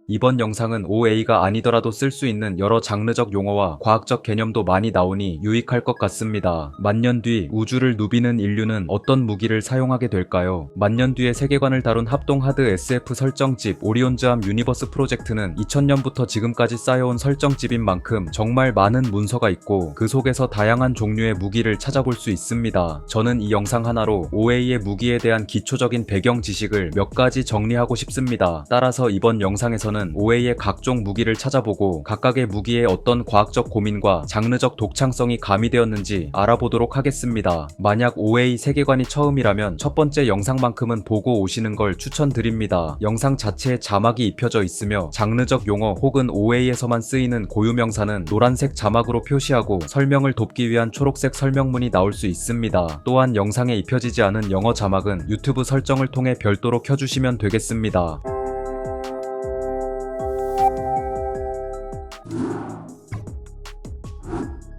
이번 영상은 OA가 아니더라도 쓸 수 있는 여러 장르적 용어와 과학적 개념도 많이 나오니 유익할 것 같습니다. 만년 뒤 우주를 누비는 인류는 어떤 무기를 사용하게 될까요? 만년 뒤의 세계관을 다룬 합동 하드 SF 설정집 오리온즈암 유니버스 프로젝트는 2000년부터 지금까지 쌓여온 설정집인 만큼 정말 많은 문서가 있고 그 속에서 다양한 종류의 무기를 찾아볼 수 있습니다. 저는 이 영상 하나로 OA의 무기에 대한 기초적인 배경 지식을 몇 가지 정리하고 싶습니다. 따라서 이번 영상에서는 OA의 각종 무기를 찾아보고 각각의 무기에 어떤 과학적 고민과 장르적 독창성이 가미되었는지 알아보도록 하겠습니다. 만약 OA 세계관이 처음이라면 첫 번째 영상만큼은 보고 오시는 걸 추천드립니다. 영상 자체에 자막이 입혀져 있으며 장르적 용어 혹은 OA에서만 쓰이는 고유명사는 노란색 자막으로 표시하고 설명을 돕기 위한 초록색 설명문이 나올 수 있습니다. 또한 영상에 입혀지지 않은 영어 자막은 유튜브 설정을 통해 별도로 켜주시면 되겠습니다.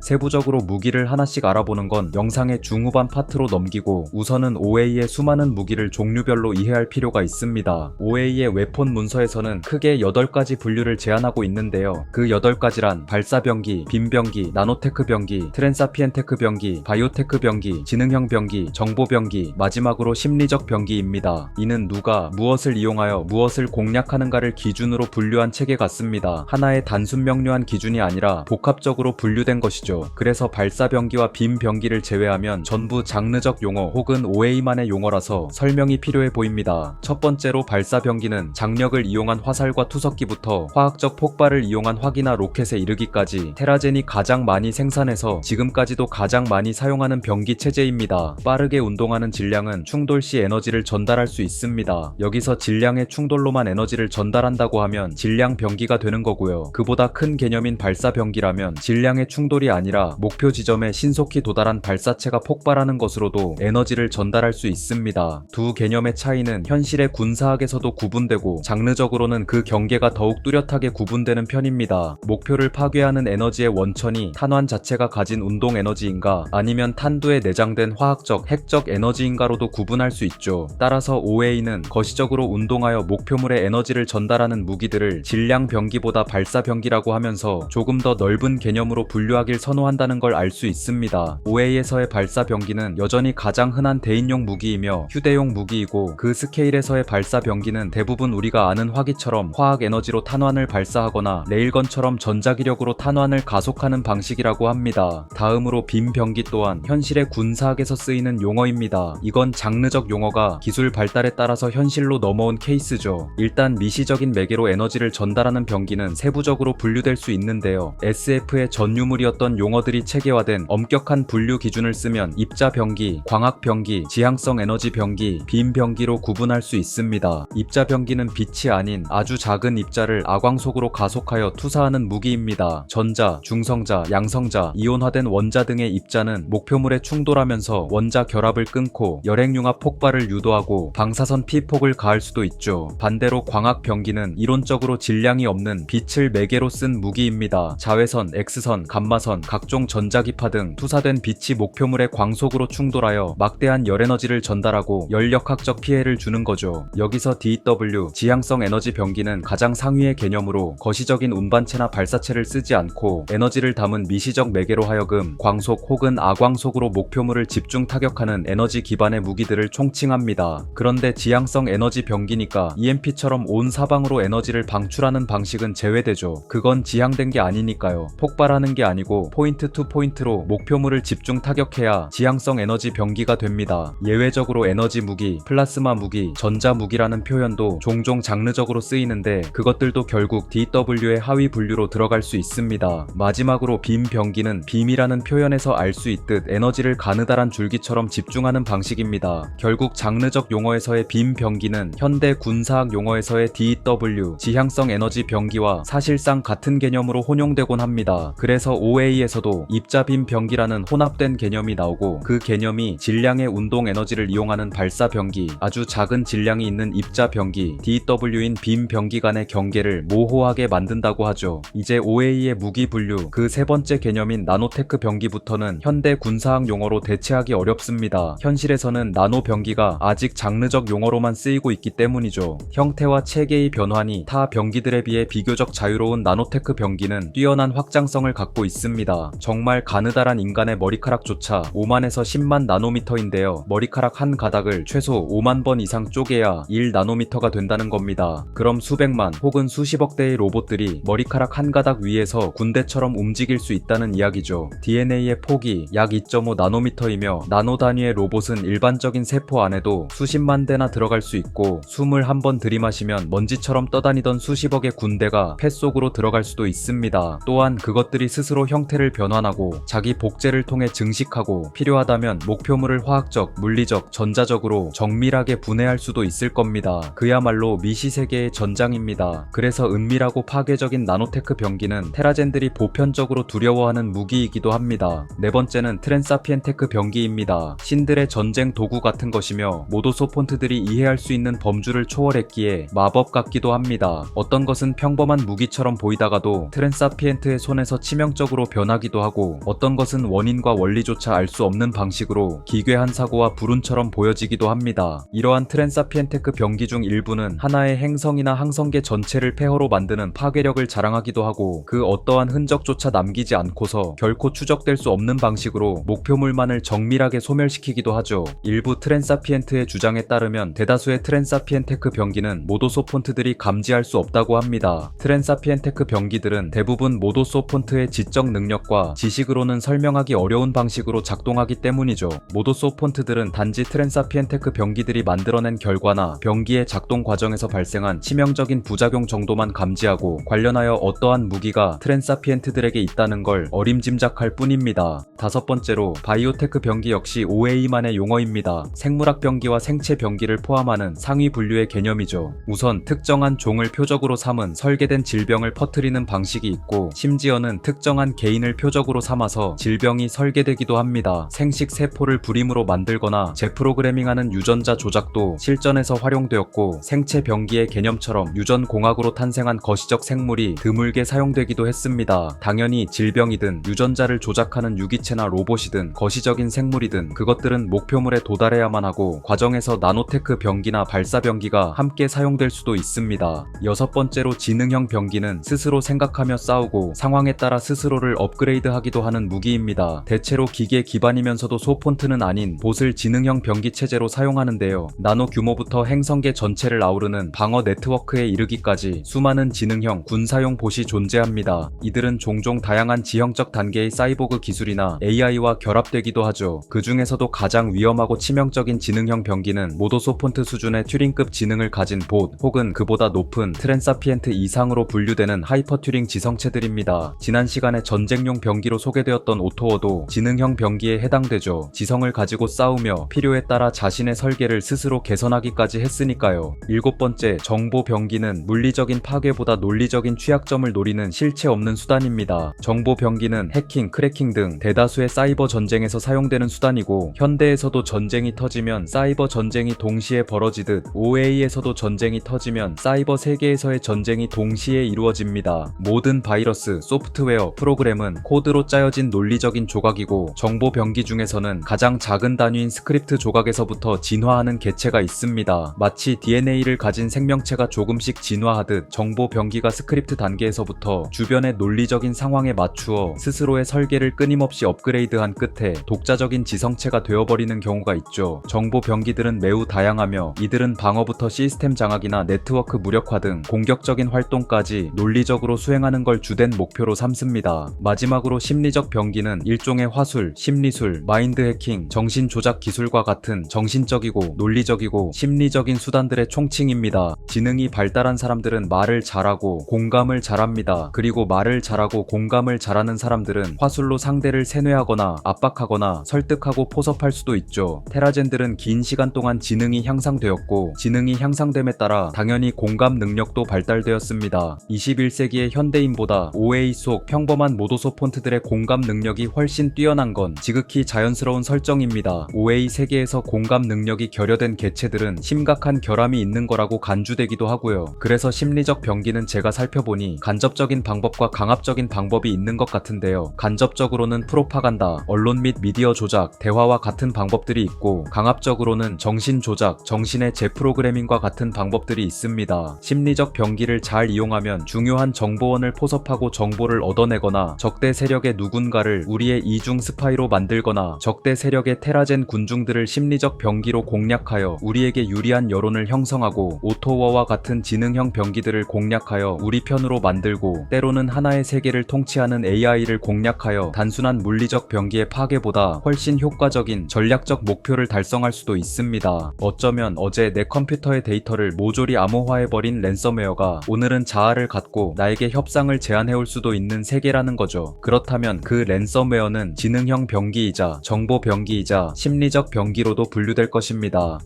세부적으로 무기를 하나씩 알아보는 건 영상의 중후반 파트로 넘기고 우선은 OA의 수많은 무기를 종류별로 이해할 필요가 있습니다. OA의 웨폰 문서에서는 크게 8가지 분류를 제한하고 있는데요. 그 8가지란 발사병기, 빔병기, 나노테크 병기, 트랜사피엔테크 병기, 바이오테크 병기, 지능형 병기, 정보병기, 마지막으로 심리적 병기입니다. 이는 누가 무엇을 이용하여 무엇을 공략하는가를 기준으로 분류한 체계 같습니다. 하나의 단순 명료한 기준이 아니라 복합적으로 분류된 것이죠. 그래서 발사병기와 빔병기를 제외하면 전부 장르적 용어 혹은 OA만의 용어라서 설명이 필요해 보입니다. 첫 번째로 발사병기는 장력을 이용한 화살과 투석기부터 화학적 폭발을 이용한 화기나 로켓에 이르기까지 테라젠이 가장 많이 생산해서 지금까지도 가장 많이 사용하는 병기 체제입니다. 빠르게 운동하는 질량은 충돌 시 에너지를 전달할 수 있습니다. 여기서 질량의 충돌로만 에너지를 전달한다고 하면 질량 병기가 되는 거고요. 그보다 큰 개념인 발사병기라면 질량의 충돌이 아니라 목표 지점에 신속히 도달한 발사체가 폭발하는 것으로도 에너지를 전달할 수 있습니다. 두 개념의 차이는 현실의 군사학에서도 구분되고 장르적으로는 그 경계가 더욱 뚜렷하게 구분되는 편입니다. 목표를 파괴하는 에너지의 원천이 탄환 자체가 가진 운동 에너지인가 아니면 탄두에 내장된 화학적, 핵적 에너지인가로도 구분할 수 있죠. 따라서 OA는 거시적으로 운동하여 목표물에 에너지를 전달하는 무기들을 질량 병기보다 발사 병기라고 하면서 조금 더 넓은 개념으로 분류하길 선호한다는 걸 알 수 있습니다. OA에서의 발사 병기는 여전히 가장 흔한 대인용 무기이며 휴대용 무기이고 그 스케일에서의 발사 병기는 대부분 우리가 아는 화기처럼 화학 에너지로 탄환을 발사하거나 레일건처럼 전자기력으로 탄환을 가속하는 방식이라고 합니다. 다음으로 빔 병기 또한 현실의 군사학에서 쓰이는 용어입니다. 이건 장르적 용어가 기술 발달에 따라서 현실로 넘어온 케이스죠. 일단 미시적인 매개로 에너지를 전달하는 병기는 세부적으로 분류될 수 있는데요. SF의 전유물이었던 용어들이 체계화된 엄격한 분류 기준을 쓰면 입자 병기, 광학 병기, 지향성 에너지 병기, 빔 병기로 구분할 수 있습니다. 입자 병기는 빛이 아닌 아주 작은 입자를 아광속으로 가속하여 투사하는 무기입니다. 전자, 중성자, 양성자, 이온화된 원자 등의 입자는 목표물에 충돌하면서 원자 결합을 끊고 열핵융합 폭발을 유도하고 방사선 피폭을 가할 수도 있죠. 반대로 광학 병기는 이론적으로 질량이 없는 빛을 매개로 쓴 무기입니다. 자외선, X선, 감마선, 각종 전자기파 등 투사된 빛이 목표물의 광속으로 충돌하여 막대한 열에너지를 전달하고 열역학적 피해를 주는 거죠. 여기서 DW, 지향성 에너지 병기는 가장 상위의 개념으로 거시적인 운반체나 발사체를 쓰지 않고 에너지를 담은 미시적 매개로 하여금 광속 혹은 아광속으로 목표물을 집중 타격하는 에너지 기반의 무기들을 총칭합니다. 그런데 지향성 에너지 병기니까 EMP처럼 온 사방으로 에너지를 방출하는 방식은 제외되죠. 그건 지향된 게 아니니까요. 폭발하는 게 아니고 포인트 투 포인트로 목표물을 집중 타격해야 지향성 에너지 병기가 됩니다. 예외적으로 에너지 무기, 플라스마 무기, 전자 무기라는 표현도 종종 장르적으로 쓰이는데 그것들도 결국 DW의 하위 분류로 들어갈 수 있습니다. 마지막으로 빔 병기는 빔이라는 표현에서 알 수 있듯 에너지를 가느다란 줄기처럼 집중하는 방식입니다. 결국 장르적 용어에서의 빔 병기는 현대 군사학 용어에서의 DW, 지향성 에너지 병기와 사실상 같은 개념으로 혼용되곤 합니다. 그래서 OA에서 OA에서도 입자빔 병기라는 혼합된 개념이 나오고, 그 개념이 질량의 운동 에너지를 이용하는 발사 병기, 아주 작은 질량이 있는 입자 병기, DW인 빔 병기 간의 경계를 모호하게 만든다고 하죠. 이제 OA의 무기 분류, 그 세 번째 개념인 나노테크 병기부터는 현대 군사학 용어로 대체하기 어렵습니다. 현실에서는 나노 병기가 아직 장르적 용어로만 쓰이고 있기 때문이죠. 형태와 체계의 변환이 타 병기들에 비해 비교적 자유로운 나노테크 병기는 뛰어난 확장성을 갖고 있습니다. 정말 가느다란 인간의 머리카락조차 5만에서 10만 나노미터인데요. 머리카락 한 가닥을 최소 5만 번 이상 쪼개야 1나노미터가 된다는 겁니다. 그럼 수백만 혹은 수십억 대의 로봇들이 머리카락 한 가닥 위에서 군대처럼 움직일 수 있다는 이야기죠. DNA의 폭이 약 2.5 나노미터이며 나노 단위의 로봇은 일반적인 세포 안에도 수십만 대나 들어갈 수 있고, 숨을 한번 들이마시면 먼지처럼 떠다니던 수십억의 군대가 폐 속으로 들어갈 수도 있습니다. 또한 그것들이 스스로 형태를 변환하고 자기 복제를 통해 증식하고, 필요하다면 목표물을 화학적, 물리적, 전자적으로 정밀하게 분해할 수도 있을 겁니다. 그야말로 미시세계의 전장입니다. 그래서 은밀하고 파괴적인 나노테크 병기는 테라젠들이 보편적으로 두려워하는 무기이기도 합니다. 네 번째는 트랜사피엔테크 병기입니다. 신들의 전쟁 도구 같은 것이며 모도소폰트들이 이해할 수 있는 범주를 초월했기에 마법 같기도 합니다. 어떤 것은 평범한 무기처럼 보이다가도 트랜사피엔트의 손에서 치명적으로 변하기도 하고, 어떤 것은 원인과 원리조차 알 수 없는 방식으로 기괴한 사고와 불운처럼 보여지기도 합니다. 이러한 트랜사피엔테크 병기 중 일부는 하나의 행성이나 항성계 전체를 폐허로 만드는 파괴력을 자랑하기도 하고, 그 어떠한 흔적조차 남기지 않고서 결코 추적될 수 없는 방식으로 목표물만을 정밀하게 소멸시키기도 하죠. 일부 트랜사피엔트의 주장에 따르면 대다수의 트랜사피엔테크 병기는 모도소폰트들이 감지할 수 없다고 합니다. 트랜사피엔테크 병기들은 대부분 모도소폰트의 지적 능력과 지식으로는 설명하기 어려운 방식으로 작동하기 때문이죠. 모도소폰트들은 단지 트랜사피엔테크 병기들이 만들어낸 결과나 병기의 작동 과정에서 발생한 치명적인 부작용 정도만 감지하고, 관련하여 어떠한 무기가 트랜사피엔트들에게 있다는 걸 어림짐작할 뿐입니다. 다섯 번째로 바이오테크 병기 역시 OA만의 용어입니다. 생물학 병기와 생체 병기를 포함하는 상위 분류의 개념이죠. 우선 특정한 종을 표적으로 삼은 설계된 질병을 퍼뜨리는 방식이 있고, 심지어는 특정한 개인을 표적으로 삼아서 질병이 설계되기도 합니다. 생식 세포를 불임으로 만들거나 재프로그래밍하는 유전자 조작도 실전에서 활용되었고, 생체 병기의 개념처럼 유전공학으로 탄생한 거시적 생물이 드물게 사용되기도 했습니다. 당연히 질병이든 유전자를 조작하는 유기체나 로봇이든 거시적인 생물이든 그것들은 목표물에 도달해야만 하고, 과정에서 나노테크 병기나 발사 병기가 함께 사용될 수도 있습니다. 여섯 번째로 지능형 병기는 스스로 생각하며 싸우고 상황에 따라 스스로를 업그레이드하기도 하는 무기입니다. 대체로 기계 기반이면서도 소폰트는 아닌 봇을 지능형 병기 체제로 사용하는데요. 나노 규모부터 행성계 전체를 아우르는 방어 네트워크에 이르기까지 수많은 지능형 군사용 봇이 존재합니다. 이들은 종종 다양한 지형적 단계의 사이보그 기술이나 AI와 결합되기도 하죠. 그 중에서도 가장 위험하고 치명적인 지능형 병기는 모도소폰트 수준의 튜링급 지능을 가진 봇, 혹은 그보다 높은 트랜사피엔트 이상으로 분류되는 하이퍼 튜링 지성체들입니다. 지난 시간에 전쟁용 병기로 소개되었던 오토어도 지능형 병기에 해당되죠. 지성을 가지고 싸우며 필요에 따라 자신의 설계를 스스로 개선하기까지 했으니까요. 일곱 번째, 정보 병기는 물리적인 파괴보다 논리적인 취약점을 노리는 실체 없는 수단입니다. 정보 병기는 해킹, 크래킹 등 대다수의 사이버 전쟁에서 사용되는 수단이고, 현대에서도 전쟁이 터지면 사이버 전쟁이 동시에 벌어지듯 OA에서도 전쟁이 터지면 사이버 세계에서의 전쟁이 동시에 이루어집니다. 모든 바이러스, 소프트웨어, 프로그램은 코드로 짜여진 논리적인 조각이고, 정보 병기 중에서는 가장 작은 단위인 스크립트 조각에서부터 진화하는 개체가 있습니다. 마치 DNA를 가진 생명체가 조금씩 진화하듯 정보 병기가 스크립트 단계에서부터 주변의 논리적인 상황에 맞추어 스스로의 설계를 끊임없이 업그레이드한 끝에 독자적인 지성체가 되어버리는 경우가 있죠. 정보 병기들은 매우 다양하며, 이들은 방어부터 시스템 장악이나 네트워크 무력화 등 공격적인 활동까지 논리적으로 수행하는 걸 주된 목표로 삼습니다. 마지막으로 심리적 병기는 일종의 화술, 심리술, 마인드 해킹, 정신 조작 기술과 같은 정신적이고 논리적이고 심리적인 수단들의 총칭입니다. 지능이 발달한 사람들은 말을 잘하고 공감을 잘합니다. 그리고 말을 잘하고 공감을 잘하는 사람들은 화술로 상대를 세뇌하거나 압박하거나 설득하고 포섭할 수도 있죠. 테라젠들은 긴 시간 동안 지능이 향상되었고, 지능이 향상됨에 따라 당연히 공감 능력도 발달되었습니다. 21세기의 현대인보다 OA 속 평범한 모도소 폰트들의 공감 능력이 훨씬 뛰어난 건 지극히 자연스러운 설정입니다. OA 세계에서 공감 능력이 결여된 개체들은 심각한 결함이 있는 거라고 간주되기도 하고요. 그래서 심리적 병기는 제가 살펴보니 간접적인 방법과 강압적인 방법이 있는 것 같은데요. 간접적으로는 프로파간다, 언론 및 미디어 조작, 대화와 같은 방법들이 있고, 강압적으로는 정신 조작, 정신의 재프로그래밍과 같은 방법들이 있습니다. 심리적 병기를 잘 이용하면 중요한 정보원을 포섭하고 정보를 얻어내거나, 적대 세력의 누군가를 우리의 이중 스파이로 만들거나, 적대 세력의 테라젠 군중들을 심리적 병기로 공략하여 우리에게 유리한 여론을 형성하고, 오토워와 같은 지능형 병기들을 공략하여 우리 편으로 만들고, 때로는 하나의 세계를 통치하는 AI를 공략하여 단순한 물리적 병기의 파괴보다 훨씬 효과적인 전략적 목표를 달성할 수도 있습니다. 어쩌면 어제 내 컴퓨터의 데이터를 모조리 암호화해버린 랜섬웨어가 오늘은 자아를 갖고 나에게 협상을 제안해올 수도 있는 세계라는 거죠. 그렇다면 그 랜섬웨어는 지능형 병기이자 정보 병기이자 심리적 병기로도 분류될 것입니다.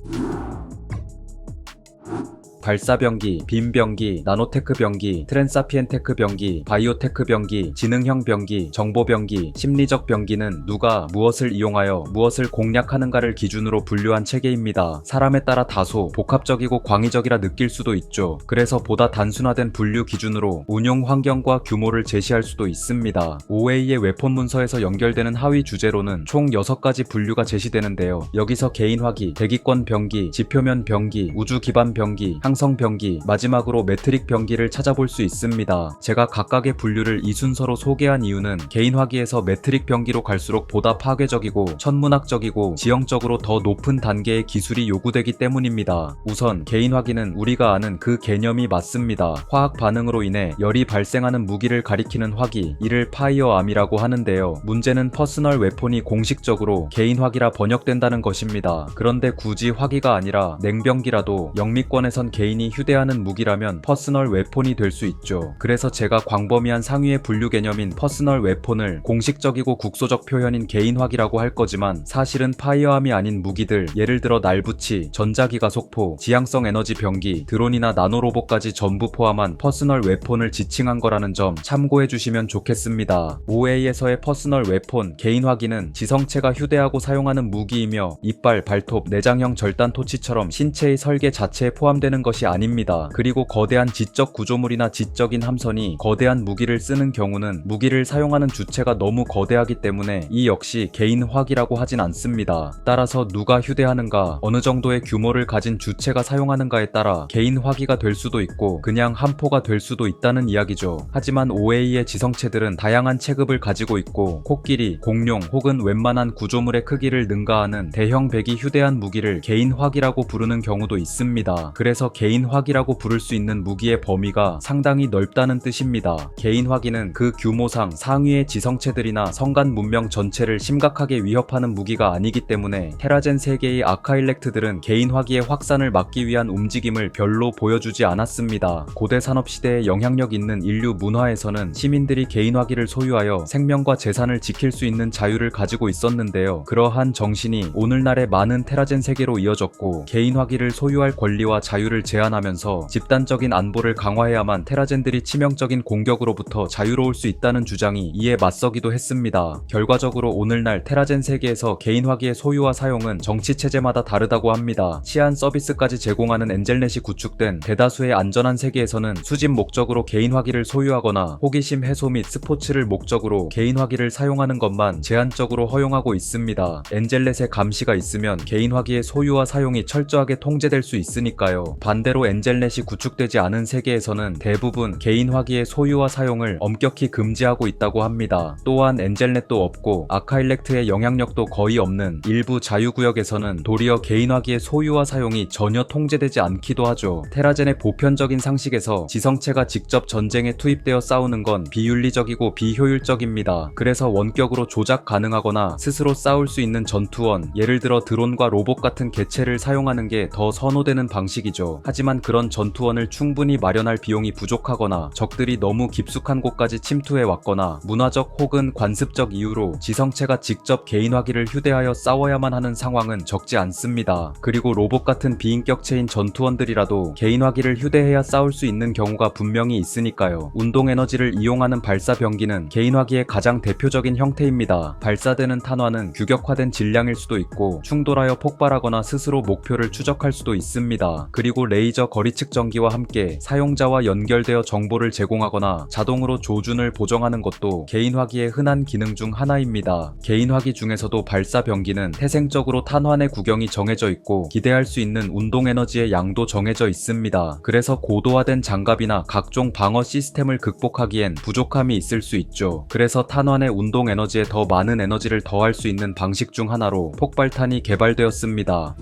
발사병기, 빔병기, 나노테크 병기, 트랜사피엔테크 병기, 바이오테크 병기, 지능형 병기, 정보병기, 심리적 병기는 누가 무엇을 이용하여 무엇을 공략하는가를 기준으로 분류한 체계입니다. 사람에 따라 다소 복합적이고 광의적이라 느낄 수도 있죠. 그래서 보다 단순화된 분류 기준으로 운용 환경과 규모를 제시할 수도 있습니다. OA의 웨폰 문서에서 연결되는 하위 주제로는 총 6가지 분류가 제시되는데요. 여기서 개인화기, 대기권 병기, 지표면 병기, 우주 기반 병기, 항성 병기, 마지막으로 매트릭 병기를 찾아볼 수 있습니다. 제가 각각의 분류를 이 순서로 소개한 이유는 개인화기에서 매트릭 병기로 갈수록 보다 파괴적이고 천문학적이고 지형적으로 더 높은 단계의 기술이 요구되기 때문입니다. 우선 개인화기는 우리가 아는 그 개념이 맞습니다. 화학 반응으로 인해 열이 발생하는 무기를 가리키는 화기, 이를 파이어암이라고 하는데요. 문제는 퍼스널 웨폰이 공식적으로 개인화기라 번역된다는 것입니다. 그런데 굳이 화기가 아니라 냉병기라도 영미권에선 개인이 휴대하는 무기라면 퍼스널 웨폰이 될 수 있죠. 그래서 제가 광범위한 상위의 분류 개념인 퍼스널 웨폰을 공식적이고 국소적 표현인 개인화기라고 할 거지만 사실은 파이어암이 아닌 무기들, 예를 들어 날붙이, 전자기가속포, 지향성 에너지 병기, 드론이나 나노로봇까지 전부 포함한 퍼스널 웨폰을 지칭한 거라는 점 참고해 주시면 좋겠습니다. OA에서의 퍼스널 웨폰, 개인화기는 지성체가 휴대하고 사용하는 무기이며 이빨, 발톱, 내장형 절단 토치처럼 신체의 설계 자체에 포함되는 것이 아닙니다. 그리고 거대한 지적 구조물이나 지적인 함선이 거대한 무기를 쓰는 경우는 무기를 사용하는 주체가 너무 거대하기 때문에 이 역시 개인화기라고 하진 않습니다. 따라서 누가 휴대하는가, 어느 정도의 규모를 가진 주체가 사용하는가에 따라 개인화기가 될 수도 있고 그냥 함포가 될 수도 있다는 이야기죠. 하지만 OA의 지성체들은 다양한 체급을 가지고 있고 코끼리, 공룡 혹은 웬만한 구조물의 크기를 능가하는 대형 백이 휴대한 무기를 개인화기라고 부르는 경우도 있습니다. 그래서 개인화기라고 부를 수 있는 무기의 범위가 상당히 넓다는 뜻입니다. 개인화기는 그 규모상 상위의 지성체들이나 성간 문명 전체를 심각하게 위협하는 무기가 아니기 때문에 테라젠 세계의 아카일렉트들은 개인화기의 확산을 막기 위한 움직임을 별로 보여주지 않았습니다. 고대 산업시대에 영향력 있는 인류 문화에서는 시민들이 개인화기를 소유하여 생명과 재산을 지킬 수 있는 자유를 가지고 있었는데요. 그러한 정신이 오늘날의 많은 테라젠 세계로 이어졌고 개인화기를 소유할 권리와 자유를 제한하면서 집단적인 안보를 강화해야만 테라젠들이 치명적인 공격으로부터 자유로울 수 있다는 주장이 이에 맞서기도 했습니다. 결과적으로 오늘날 테라젠 세계에서 개인화기의 소유와 사용은 정치체제마다 다르다고 합니다. 치안 서비스까지 제공하는 엔젤넷이 구축된 대다수의 안전한 세계에서는 수집 목적으로 개인화기를 소유하거나 호기심 해소 및 스포츠를 목적으로 개인화기를 사용하는 것만 제한적으로 허용하고 있습니다. 엔젤넷의 감시가 있으면 개인화기의 소유와 사용이 철저하게 통제될 수 있으니까요. 반대로 엔젤넷이 구축되지 않은 세계에서는 대부분 개인화기의 소유와 사용을 엄격히 금지하고 있다고 합니다. 또한 엔젤넷도 없고 아카일렉트의 영향력도 거의 없는 일부 자유구역에서는 도리어 개인화기의 소유와 사용이 전혀 통제되지 않기도 하죠. 테라젠의 보편적인 상식에서 지성체가 직접 전쟁에 투입되어 싸우는 건 비윤리적이고 비효율적입니다. 그래서 원격으로 조작 가능하거나 스스로 싸울 수 있는 전투원, 예를 들어 드론과 로봇 같은 개체를 사용하는 게 더 선호되는 방식이죠. 하지만 그런 전투원을 충분히 마련할 비용이 부족하거나 적들이 너무 깊숙한 곳까지 침투해 왔거나 문화적 혹은 관습적 이유로 지성체가 직접 개인화기를 휴대하여 싸워야만 하는 상황은 적지 않습니다. 그리고 로봇 같은 비인격체인 전투원들이라도 개인화기를 휴대해야 싸울 수 있는 경우가 분명히 있으니까요. 운동 에너지를 이용하는 발사 병기는 개인화기의 가장 대표적인 형태입니다. 발사되는 탄환은 규격화된 질량일 수도 있고 충돌하여 폭발하거나 스스로 목표를 추적할 수도 있습니다. 그리고 레이저 거리 측정기와 함께 사용자와 연결되어 정보를 제공하거나 자동으로 조준을 보정하는 것도 개인화기의 흔한 기능 중 하나입니다. 개인화기 중에서도 발사 병기는 태생적으로 탄환의 구경이 정해져 있고 기대할 수 있는 운동 에너지의 양도 정해져 있습니다. 그래서 고도화된 장갑이나 각종 방어 시스템을 극복하기엔 부족함이 있을 수 있죠. 그래서 탄환의 운동 에너지에 더 많은 에너지를 더할 수 있는 방식 중 하나로 폭발탄이 개발되었습니다.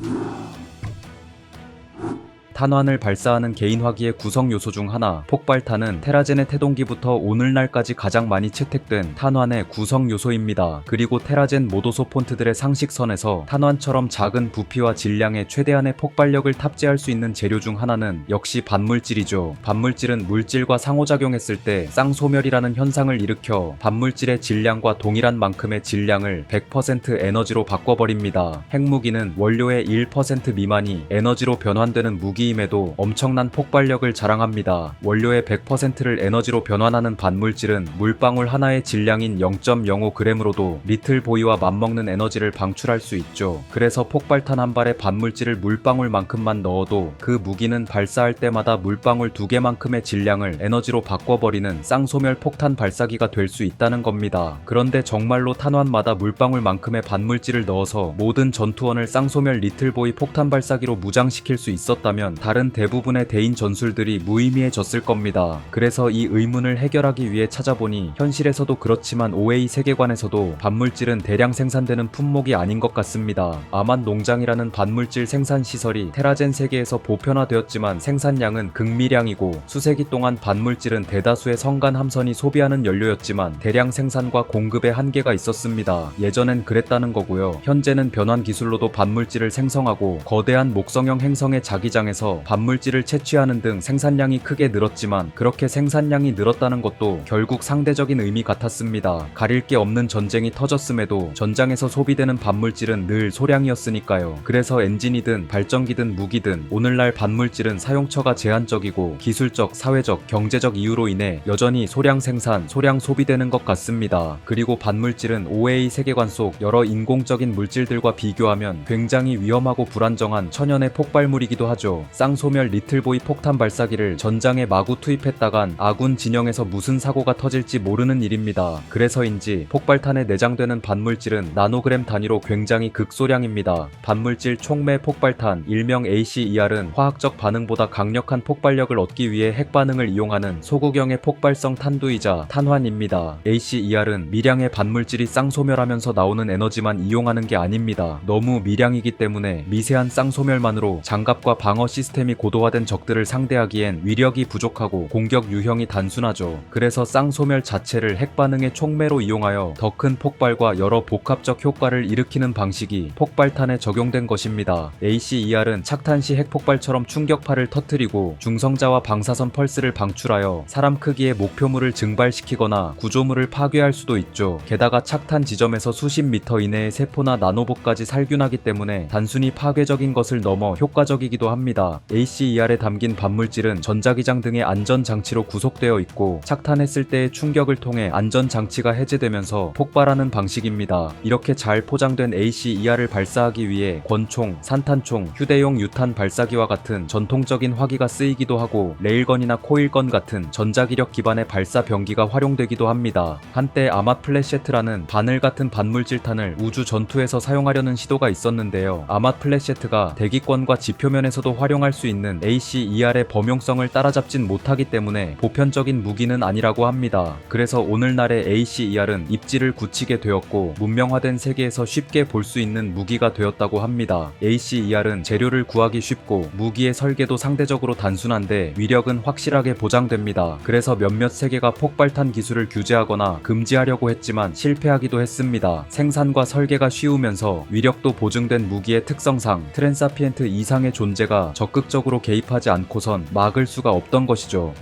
탄환을 발사하는 개인화기의 구성 요소 중 하나, 폭발탄은 테라젠의 태동기부터 오늘날까지 가장 많이 채택된 탄환의 구성 요소입니다. 그리고 테라젠 모도소 폰트들의 상식선에서 탄환처럼 작은 부피와 질량의 최대한의 폭발력을 탑재할 수 있는 재료 중 하나는 역시 반물질이죠. 반물질은 물질과 상호작용했을 때 쌍소멸이라는 현상을 일으켜 반물질의 질량과 동일한 만큼의 질량을 100% 에너지로 바꿔버립니다. 핵무기는 원료의 1% 미만이 에너지로 변환되는 무기 임에도 엄청난 폭발력을 자랑합니다. 원료의 100%를 에너지로 변환하는 반물질은 물방울 하나의 질량인 0.05g으로도 리틀 보이와 맞먹는 에너지를 방출할 수 있죠. 그래서 폭발탄 한 발에 반물질을 물방울만큼만 넣어도 그 무기는 발사할 때마다 물방울 2개만큼의 질량을 에너지로 바꿔버리는 쌍소멸 폭탄 발사기가 될 수 있다는 겁니다. 그런데 정말로 탄환마다 물방울만큼의 반물질을 넣어서 모든 전투원을 쌍소멸 리틀 보이 폭탄 발사기로 무장시킬 수 있었다면 다른 대부분의 대인 전술들이 무의미해졌을 겁니다. 그래서 이 의문을 해결하기 위해 찾아보니 현실에서도 그렇지만 OA 세계관에서도 반물질은 대량 생산되는 품목이 아닌 것 같습니다. 아만 농장이라는 반물질 생산 시설이 테라젠 세계에서 보편화되었지만 생산량은 극미량이고 수세기 동안 반물질은 대다수의 성간 함선이 소비하는 연료였지만 대량 생산과 공급에 한계가 있었습니다. 예전엔 그랬다는 거고요. 현재는 변환 기술로도 반물질을 생성하고 거대한 목성형 행성의 자기장에서 반물질을 채취하는 등 생산량이 크게 늘었지만 그렇게 생산량이 늘었다는 것도 결국 상대적인 의미 같았습니다. 가릴 게 없는 전쟁이 터졌음에도 전장에서 소비되는 반물질은 늘 소량이었으니까요. 그래서 엔진이든 발전기든 무기든 오늘날 반물질은 사용처가 제한적이고 기술적, 사회적, 경제적 이유로 인해 여전히 소량 생산, 소량 소비되는 것 같습니다. 그리고 반물질은 OA 세계관 속 여러 인공적인 물질들과 비교하면 굉장히 위험하고 불안정한 천연의 폭발물이기도 하죠. 쌍소멸 리틀보이 폭탄 발사기를 전장에 마구 투입했다간 아군 진영에서 무슨 사고가 터질지 모르는 일입니다. 그래서인지 폭발탄에 내장되는 반물질은 나노그램 단위로 굉장히 극소량입니다. 반물질 촉매 폭발탄 일명 ACER은 화학적 반응보다 강력한 폭발력을 얻기 위해 핵반응을 이용하는 소구경의 폭발성 탄두이자 탄환입니다. ACER은 미량의 반물질이 쌍소멸하면서 나오는 에너지만 이용하는 게 아닙니다. 너무 미량이기 때문에 미세한 쌍소멸만으로 장갑과 방어 시스템이 고도화된 적들을 상대하기엔 위력이 부족하고 공격 유형이 단순하죠. 그래서 쌍소멸 자체를 핵반응의 촉매로 이용하여 더 큰 폭발과 여러 복합적 효과를 일으키는 방식이 폭발탄에 적용된 것입니다. ACER은 착탄 시 핵폭발처럼 충격파를 터뜨리고 중성자와 방사선 펄스를 방출하여 사람 크기의 목표물을 증발시키거나 구조물을 파괴할 수도 있죠. 게다가 착탄 지점에서 수십 미터 이내의 세포나 나노봇까지 살균하기 때문에 단순히 파괴적인 것을 넘어 효과적이기도 합니다. ACER에 담긴 반물질은 전자기장 등의 안전장치로 구속되어 있고 착탄했을 때의 충격을 통해 안전장치가 해제되면서 폭발하는 방식입니다. 이렇게 잘 포장된 ACER을 발사하기 위해 권총, 산탄총, 휴대용 유탄 발사기와 같은 전통적인 화기가 쓰이기도 하고 레일건이나 코일건 같은 전자기력 기반의 발사 병기가 활용되기도 합니다. 한때 아맛 플래셰트라는 바늘 같은 반물질탄을 우주 전투에서 사용하려는 시도가 있었는데요. 아맛 플래셰트가 대기권과 지표면에서도 활용할 수 있는 ACER의 범용성을 따라잡진 못하기 때문에 보편적인 무기는 아니라고 합니다. 그래서 오늘날의 ACER은 입지를 굳히게 되었고 문명화된 세계에서 쉽게 볼 수 있는 무기가 되었다고 합니다. ACER은 재료를 구하기 쉽고 무기의 설계도 상대적으로 단순한데 위력은 확실하게 보장됩니다. 그래서 몇몇 세계가 폭발탄 기술을 규제하거나 금지하려고 했지만 실패하기도 했습니다. 생산과 설계가 쉬우면서 위력도 보증된 무기의 특성상 트랜사피엔트 이상의 존재가 적 적극적으로 개입하지 않고선 막을 수가 없던 것이죠.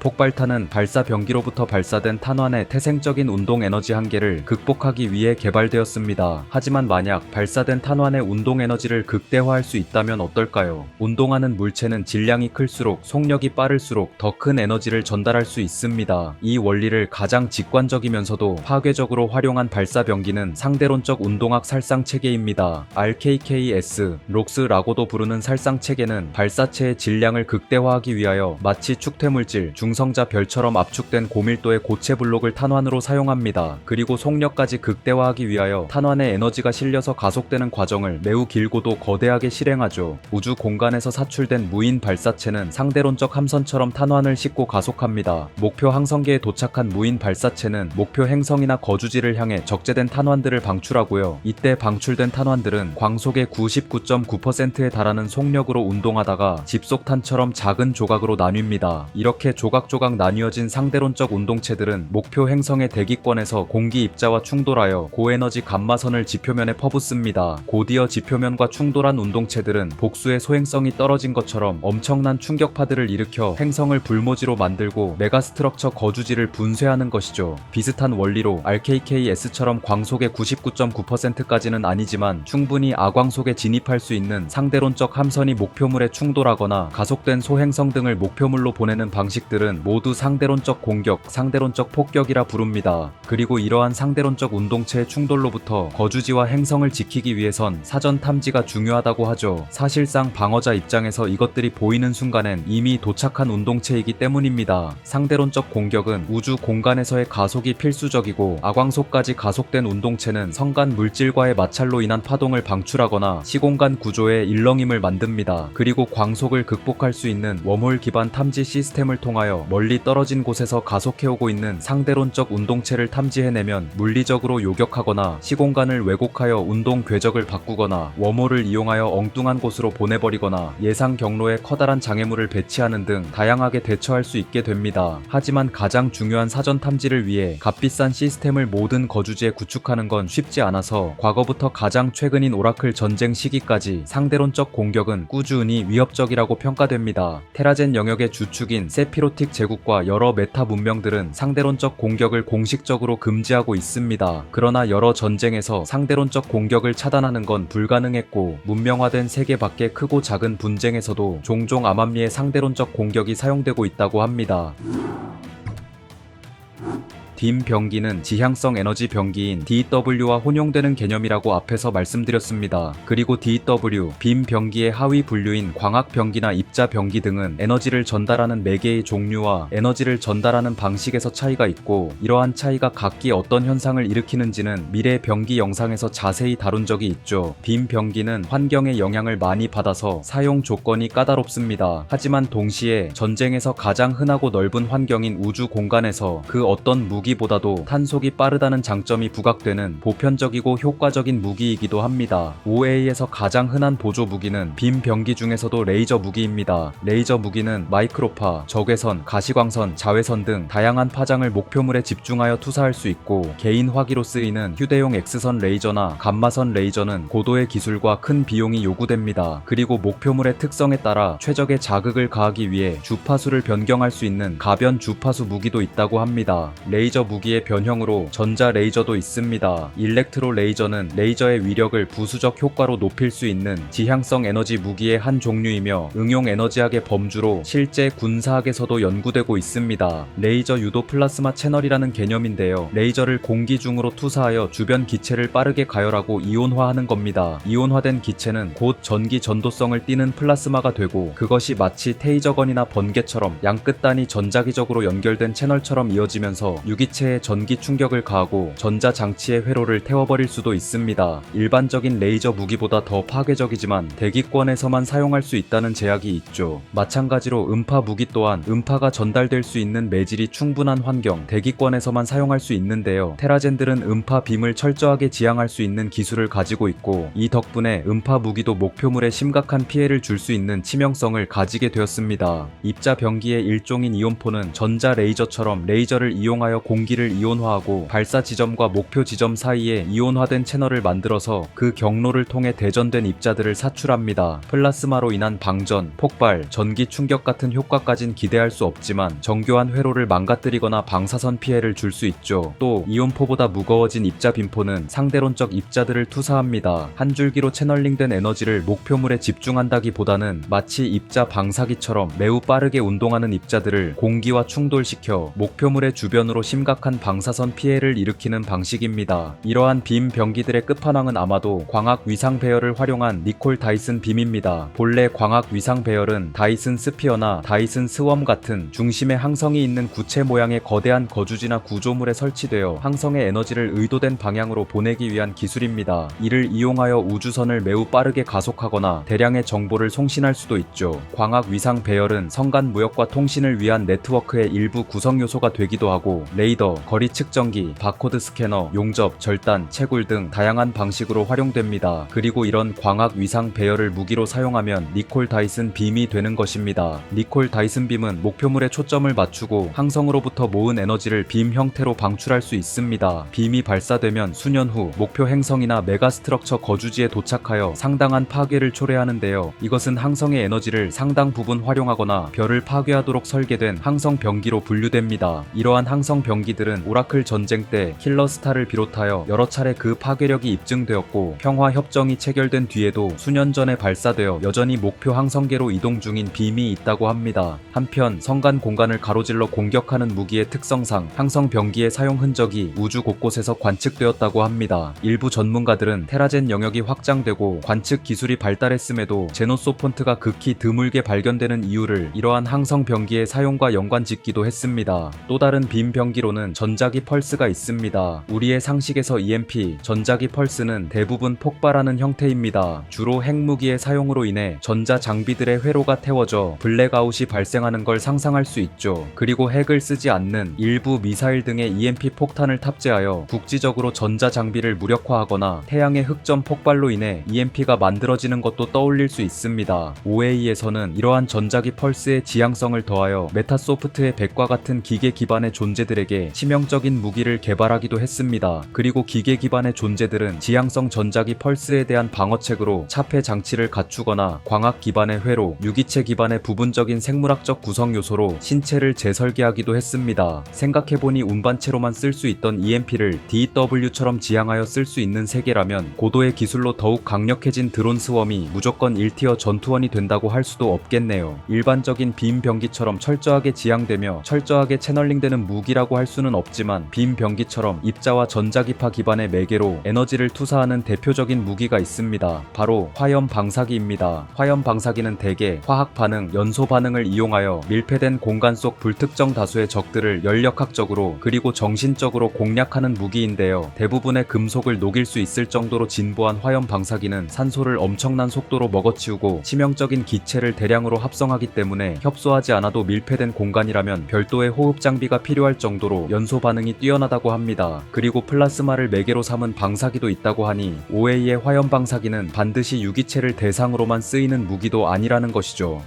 폭발탄은 발사 병기로부터 발사된 탄환의 태생적인 운동 에너지 한계를 극복하기 위해 개발되었습니다. 하지만 만약 발사된 탄환의 운동 에너지를 극대화할 수 있다면 어떨까요? 운동하는 물체는 질량이 클수록 속력이 빠를수록 더 큰 에너지를 전달할 수 있습니다. 이 원리를 가장 직관적이면서도 파괴적으로 활용한 발사 병기는 상대론적 운동학 살상 체계입니다. RKKS, 록스라고도 부르는 살상 체계는 발사체의 질량을 극대화하기 위하여 마치 축퇴물질, 중성자 별처럼 압축된 고밀도의 고체 블록을 탄환으로 사용합니다. 그리고 속력까지 극대화하기 위하여 탄환의 에너지가 실려서 가속되는 과정을 매우 길고도 거대하게 실행하죠. 우주 공간에서 사출된 무인 발사체는 상대론적 함선처럼 탄환을 싣고 가속합니다. 목표 항성계에 도착한 무인 발사체는 목표 행성이나 거주지를 향해 적재된 탄환들을 방출하고요. 이때 방출된 탄환들은 광속의 99.9%에 달하는 속력으로 운동하다가 집속탄처럼 작은 조각으로 나뉩니다. 이렇게 조각조각 나뉘어진 상대론적 운동체들은 목표 행성의 대기권에서 공기 입자와 충돌하여 고에너지 감마선을 지표면에 퍼붓습니다. 곧이어 지표면과 충돌한 운동체들은 복수의 소행성이 떨어진 것처럼 엄청난 충격파들을 일으켜 행성을 불모지로 만들고 메가스트럭처 거주지를 분쇄하는 것이죠. 비슷한 원리로 RKKS처럼 광속의 99.9%까지는 아니지만 충분히 아광속에 진입할 수 있는 상대론적 함선이 목표물에 충돌하거나 가속된 소행성 등을 목표물로 보내는 방식들은 모두 상대론적 공격, 상대론적 폭격이라 부릅니다. 그리고 이러한 상대론적 운동체의 충돌로부터 거주지와 행성을 지키기 위해선 사전 탐지가 중요하다고 하죠. 사실상 방어자 입장에서 이것들이 보이는 순간엔 이미 도착한 운동체이기 때문입니다. 상대론적 공격은 우주 공간에서의 가속이 필수적이고 아광속까지 가속된 운동체는 성간 물질과의 마찰로 인한 파동을 방출하거나 시공간 구조에 일렁임을 만듭니다. 그리고 광속을 극복할 수 있는 웜홀 기반 탐지 시스템을 통하여 멀리 떨어진 곳에서 가속해오고 있는 상대론적 운동체를 탐지해내면 물리적으로 요격하거나 시공간을 왜곡하여 운동 궤적을 바꾸거나 웜홀을 이용하여 엉뚱한 곳으로 보내버리거나 예상 경로에 커다란 장애물을 배치하는 등 다양하게 대처할 수 있게 됩니다. 하지만 가장 중요한 사전 탐지를 위해 값비싼 시스템을 모든 거주지에 구축하는 건 쉽지 않아서 과거부터 가장 최근인 오라클 전쟁 시기까지 상대론적 공격은 꾸준히 위협적이라고 평가됩니다. 테라젠 영역의 주축인 세피로틱 제국과 여러 메타 문명들은 상대론적 공격을 공식적으로 금지하고 있습니다. 그러나 여러 전쟁에서 상대론적 공격을 차단하는 건 불가능했고 문명화된 세계 밖의 크고 작은 분쟁에서도 종종 암암리의 상대론적 공격이 사용되고 있다고 합니다. 빔 병기는 지향성 에너지 병기인 DW와 혼용되는 개념이라고 앞에서 말씀드렸습니다. 그리고 DW, 빔 병기의 하위 분류인 광학 병기나 입자 병기 등은 에너지를 전달하는 매개의 종류와 에너지를 전달하는 방식에서 차이가 있고 이러한 차이가 각기 어떤 현상을 일으키는지는 미래 병기 영상에서 자세히 다룬 적이 있죠. 빔 병기는 환경의 영향을 많이 받아서 사용 조건이 까다롭습니다. 하지만 동시에 전쟁에서 가장 흔하고 넓은 환경인 우주 공간에서 그 어떤 무기보다도 탄속이 빠르다는 장점이 부각되는 보편적이고 효과적인 무기이기도 합니다. OA에서 가장 흔한 보조 무기는 빔 병기 중에서도 레이저 무기입니다. 레이저 무기는 마이크로파, 적외선, 가시광선, 자외선 등 다양한 파장을 목표물에 집중하여 투사할 수 있고 개인 화기로 쓰이는 휴대용 X선 레이저나 감마선 레이저는 고도의 기술과 큰 비용이 요구됩니다. 그리고 목표물의 특성에 따라 최적의 자극을 가하기 위해 주파수를 변경할 수 있는 가변 주파수 무기도 있다고 합니다. 레이저 무기의 변형으로 전자 레이저도 있습니다. 일렉트로 레이저는 레이저의 위력을 부수적 효과로 높일 수 있는 지향성 에너지 무기의 한 종류이며 응용 에너지학의 범주로 실제 군사학에서도 연구되고 있습니다. 레이저 유도 플라스마 채널이라는 개념인데요. 레이저를 공기 중으로 투사하여 주변 기체를 빠르게 가열하고 이온화하는 겁니다. 이온화된 기체는 곧 전기 전도성을 띠는 플라스마가 되고 그것이 마치 테이저건이나 번개처럼 양끝단이 전자기적으로 연결된 채널처럼 이어지면서 유기체에 전기 충격을 가하고 전자장치의 회로를 태워버릴 수도 있습니다. 일반적인 레이저 무기보다 더 파괴적이지만 대기권에서만 사용할 수 있다는 제약이 있죠. 마찬가지로 음파 무기 또한 음파가 전달될 수 있는 매질이 충분한 환경, 대기권에서만 사용할 수 있는데요. 테라젠들은 음파 빔을 철저하게 지향할 수 있는 기술을 가지고 있고 이 덕분에 음파 무기도 목표물에 심각한 피해를 줄 수 있는 치명성을 가지게 되었습니다. 입자 병기의 일종인 이온포는 전자 레이저처럼 레이저를 이용하여 공기를 이온화하고 발사 지점과 목표 지점 사이에 이온화된 채널을 만들어서 그 경로를 통해 대전된 입자들을 사출합니다. 플라스마로 인한 방전, 폭발, 전기 충격 같은 효과까진 기대할 수 없지만 정교한 회로를 망가뜨리거나 방사선 피해를 줄 수 있죠. 또 이온포보다 무거워진 입자 빈포는 상대론적 입자들을 투사합니다. 한 줄기로 채널링된 에너지를 목표물에 집중한다기보다는 마치 입자 방사기처럼 매우 빠르게 운동하는 입자들을 공기와 충돌시켜 목표물의 주변으로 심각한 방사선 피해를 일으키는 방식입니다. 이러한 빔 병기들의 끝판왕은 아마도 광학 위상 배열을 활용한 니콜 다이슨 빔입니다. 본래 광학 위상 배열은 다이슨 스피어나 다이슨 스웜 같은 중심에 항성이 있는 구체 모양의 거대한 거주지나 구조물에 설치되어 항성의 에너지를 의도된 방향으로 보내기 위한 기술입니다. 이를 이용하여 우주선을 매우 빠르게 가속하거나 대량의 정보를 송신할 수도 있죠. 광학 위상 배열은 성간 무역과 통신을 위한 네트워크의 일부 구성 요소가 되기도 하고 레이더, 거리 측정기, 바코드 스캐너, 용접, 절단, 채굴 등 다양한 방식으로 활용됩니다. 그리고 이런 광학 위상 배열을 무기로 사용하면 니콜 다이슨 빔이 되는 것입니다. 니콜 다이슨 빔은 목표물에 초점을 맞추고 항성으로부터 모은 에너지를 빔 형태로 방출할 수 있습니다. 빔이 발사되면 수년 후 목표 행성이나 메가스트럭처 거주지에 도착하여 상당한 파괴를 초래하는데요. 이것은 항성의 에너지를 상당 부분 활용하거나 별을 파괴하도록 설계된 항성 병기로 분류됩니다. 이러한 항성 병기들은 오라클 전쟁 때 킬러스타를 비롯하여 여러 차례 그 파괴력이 입증되었고 평화 협정이 체결된 뒤에도 수년 전에 발사되어 여전히 목표 항성계로 이동 중인 빔이 있다고 합니다. 한편 성간 공간을 가로질러 공격하는 무기의 특성상 항성 병기의 사용 흔적이 우주 곳곳에서 관측되었다고 합니다. 일부 전문가들은 테라젠 영역이 확장되고 관측 기술이 발달했음에도 제노소폰트가 극히 드물게 발견되는 이유를 이러한 항성 병기의 사용과 연관짓기도 했습니다. 또 다른 빔 병기로는 전자기 펄스가 있습니다. 우리의 상식에서 EMP, 전자기 펄스는 대부분 폭발하는 형태입니다. 주로 핵무기의 사용으로 인해 전자 장비들의 회로가 태워져 블랙아웃이 발생하는 걸 상상할 수 있죠. 그리고 핵을 쓰지 않는 일부 미사일 등의 EMP 폭탄을 탑재하여 국지적으로 전자 장비를 무력화하거나 태양의 흑점 폭발로 인해 EMP가 만들어지는 것도 떠올릴 수 있습니다. OA에서는 이러한 전자기 펄스의 지향성을 더하여 메타소프트의 백과 같은 기계 기반의 존재들에게 치명적인 무기를 개발하기도 했습니다. 그리고 기계 기반의 존재들은 지향성 전자기 펄스에 대한 방어책으로 차폐 장치를 갖추거나 광학 기반의 회로, 유기체 기반의 부분적인 생물학적 구성 요소로 신체를 재설계하기도 했습니다. 생각해보니 운반체로만 쓸 수 있던 EMP를 DW처럼 지향하여 쓸 수 있는 세계라면 고도의 기술로 더욱 강력해진 드론 스웜이 무조건 1티어 전투원이 된다고 할 수도 없겠네요. 일반적인 빔 병기처럼 철저하게 지향되며 철저하게 채널링되는 무기라고 할 수는 없지만 빔 병기처럼 입자와 전자기파 기반의 매개로 에너지를 투사하는 대표적인 무기가 있습니다. 바로 화염 방사기입니다. 화염 방사기는 대개 화학 반응, 연소 반응을 이용하여 밀폐된 공간 속 불특정 다수의 적들을 연력학적으로 그리고 정신적으로 공략하는 무기인데요. 대부분의 금속을 녹일 수 있을 정도로 진보한 화염 방사기는 산소를 엄청난 속도로 먹어치우고 치명적인 기체를 대량으로 합성하기 때문에 협소하지 않아도 밀폐된 공간이라면 별도의 호흡 장비가 필요할 정도로 연소 반응이 뛰어나다고 합니다. 그리고 플라스마를 매개로 삼은 방사기도 있다고 하니 OA의 화염 방사기는 반드시 유기체를 대상으로만 쓰이는 무기도 아니라는 것이죠.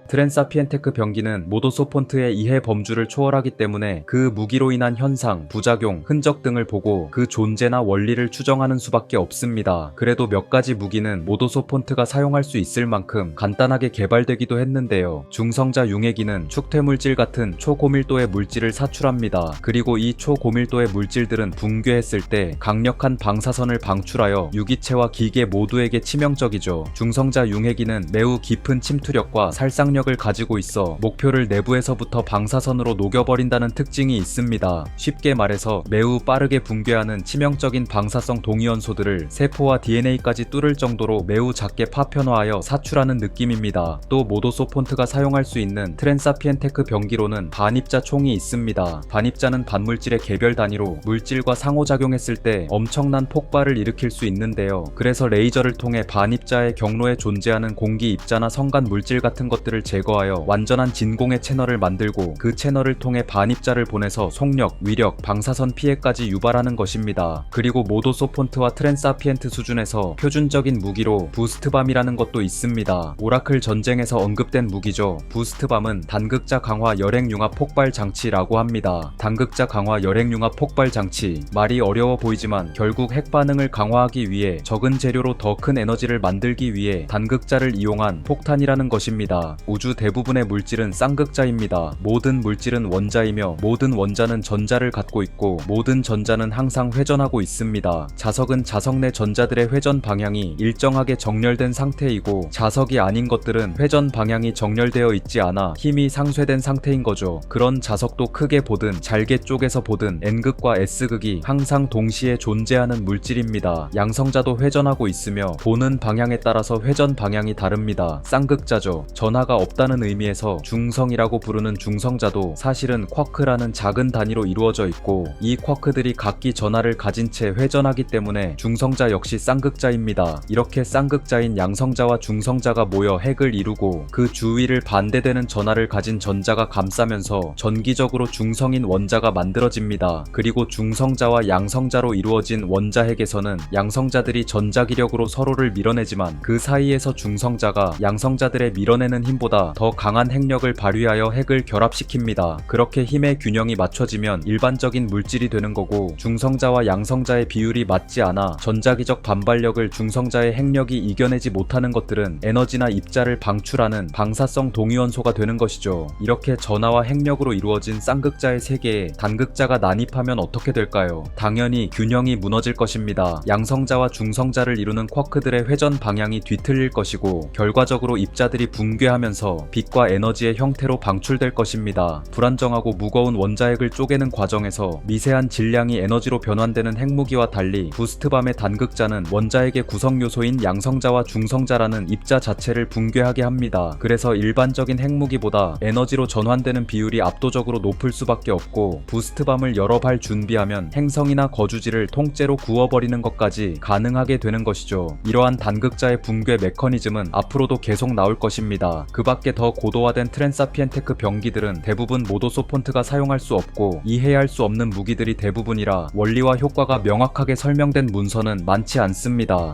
트랜사피엔테크 병기는 모도소폰트의 이해 범주를 초월하기 때문에 그 무기로 인한 현상, 부작용, 흔적 등을 보고 그 존재나 원리를 추정하는 수밖에 없습니다. 그래도 몇 가지 무기는 모도소폰트가 사용할 수 있을 만큼 간단하게 개발되기도 했는데요. 중성자 융해기는 축퇴물질 같은 초고밀도의 물질을 사출합니다. 그리고 이 초고밀도의 물질들은 붕괴했을 때 강력한 방사선을 방출하여 유기체와 기계 모두에게 치명적이죠. 중성자 융해기는 매우 깊은 침투력과 살상력 을 가지고 있어 목표를 내부에서부터 방사선으로 녹여버린다는 특징이 있습니다. 쉽게 말해서 매우 빠르게 붕괴하는 치명적인 방사성 동위원소들을 세포와 DNA까지 뚫을 정도로 매우 작게 파편화하여 사출하는 느낌입니다. 또 모도소폰트가 사용할 수 있는 트랜사피엔테크 병기로는 반입자 총이 있습니다. 반입자는 반물질의 개별 단위로 물질과 상호작용했을 때 엄청난 폭발을 일으킬 수 있는데요. 그래서 레이저를 통해 반입자의 경로에 존재하는 공기 입자나 성간 물질 같은 것들을 제거하여 완전한 진공의 채널을 만들고 그 채널을 통해 반입자를 보내서 속력, 위력, 방사선 피해까지 유발하는 것입니다. 그리고 모도소폰트와 트랜사피엔트 수준에서 표준적인 무기로 부스트밤이라는 것도 있습니다. 오라클 전쟁에서 언급된 무기죠. 부스트밤은 단극자 강화 열핵융합 폭발 장치라고 합니다. 단극자 강화 열핵융합 폭발 장치, 말이 어려워 보이지만 결국 핵 반응을 강화하기 위해 적은 재료로 더 큰 에너지를 만들기 위해 단극자를 이용한 폭탄이라는 것입니다. 우주 대부분의 물질은 쌍극자입니다. 모든 물질은 원자이며 모든 원자는 전자를 갖고 있고 모든 전자는 항상 회전하고 있습니다. 자석은 자석 내 전자들의 회전 방향이 일정하게 정렬된 상태이고 자석이 아닌 것들은 회전 방향이 정렬되어 있지 않아 힘이 상쇄된 상태인 거죠. 그런 자석도 크게 보든 잘게 쪼개서 보든 N극과 S극이 항상 동시에 존재하는 물질입니다. 양성자도 회전하고 있으며 보는 방향에 따라서 회전 방향이 다릅니다. 쌍극자죠. 전하가 없다는 의미에서 중성이라고 부르는 중성자도 사실은 쿼크라는 작은 단위로 이루어져 있고 이 쿼크들이 각기 전하를 가진 채 회전하기 때문에 중성자 역시 쌍극자입니다. 이렇게 쌍극자인 양성자와 중성자가 모여 핵을 이루고 그 주위를 반대되는 전하를 가진 전자가 감싸면서 전기적으로 중성인 원자가 만들어집니다. 그리고 중성자와 양성자로 이루어진 원자핵에서는 양성자들이 전자기력으로 서로를 밀어내지만 그 사이에서 중성자가 양성자들의 밀어내는 힘보다 더 강한 핵력을 발휘하여 핵을 결합시킵니다. 그렇게 힘의 균형이 맞춰지면 일반적인 물질이 되는 거고 중성자와 양성자의 비율이 맞지 않아 전자기적 반발력을 중성자의 핵력이 이겨내지 못하는 것들은 에너지나 입자를 방출하는 방사성 동위원소가 되는 것이죠. 이렇게 전하와 핵력으로 이루어진 쌍극자의 세계에 단극자가 난입하면 어떻게 될까요? 당연히 균형이 무너질 것입니다. 양성자와 중성자를 이루는 쿼크들의 회전 방향이 뒤틀릴 것이고 결과적으로 입자들이 붕괴하면서 빛과 에너지의 형태로 방출될 것입니다. 불안정하고 무거운 원자핵을 쪼개는 과정에서 미세한 질량이 에너지로 변환되는 핵무기와 달리 부스트밤의 단극자는 원자핵의 구성 요소인 양성자와 중성자라는 입자 자체를 붕괴하게 합니다. 그래서 일반적인 핵무기보다 에너지로 전환되는 비율이 압도적으로 높을 수밖에 없고 부스트밤을 여러 발 준비하면 행성이나 거주지를 통째로 구워버리는 것까지 가능하게 되는 것이죠. 이러한 단극자의 붕괴 메커니즘은 앞으로도 계속 나올 것입니다. 그 밖에 더 고도화된 트랜사피엔테크 병기들은 대부분 모도소폰트가 사용할 수 없고 이해할 수 없는 무기들이 대부분이라 원리와 효과가 명확하게 설명된 문서는 많지 않습니다.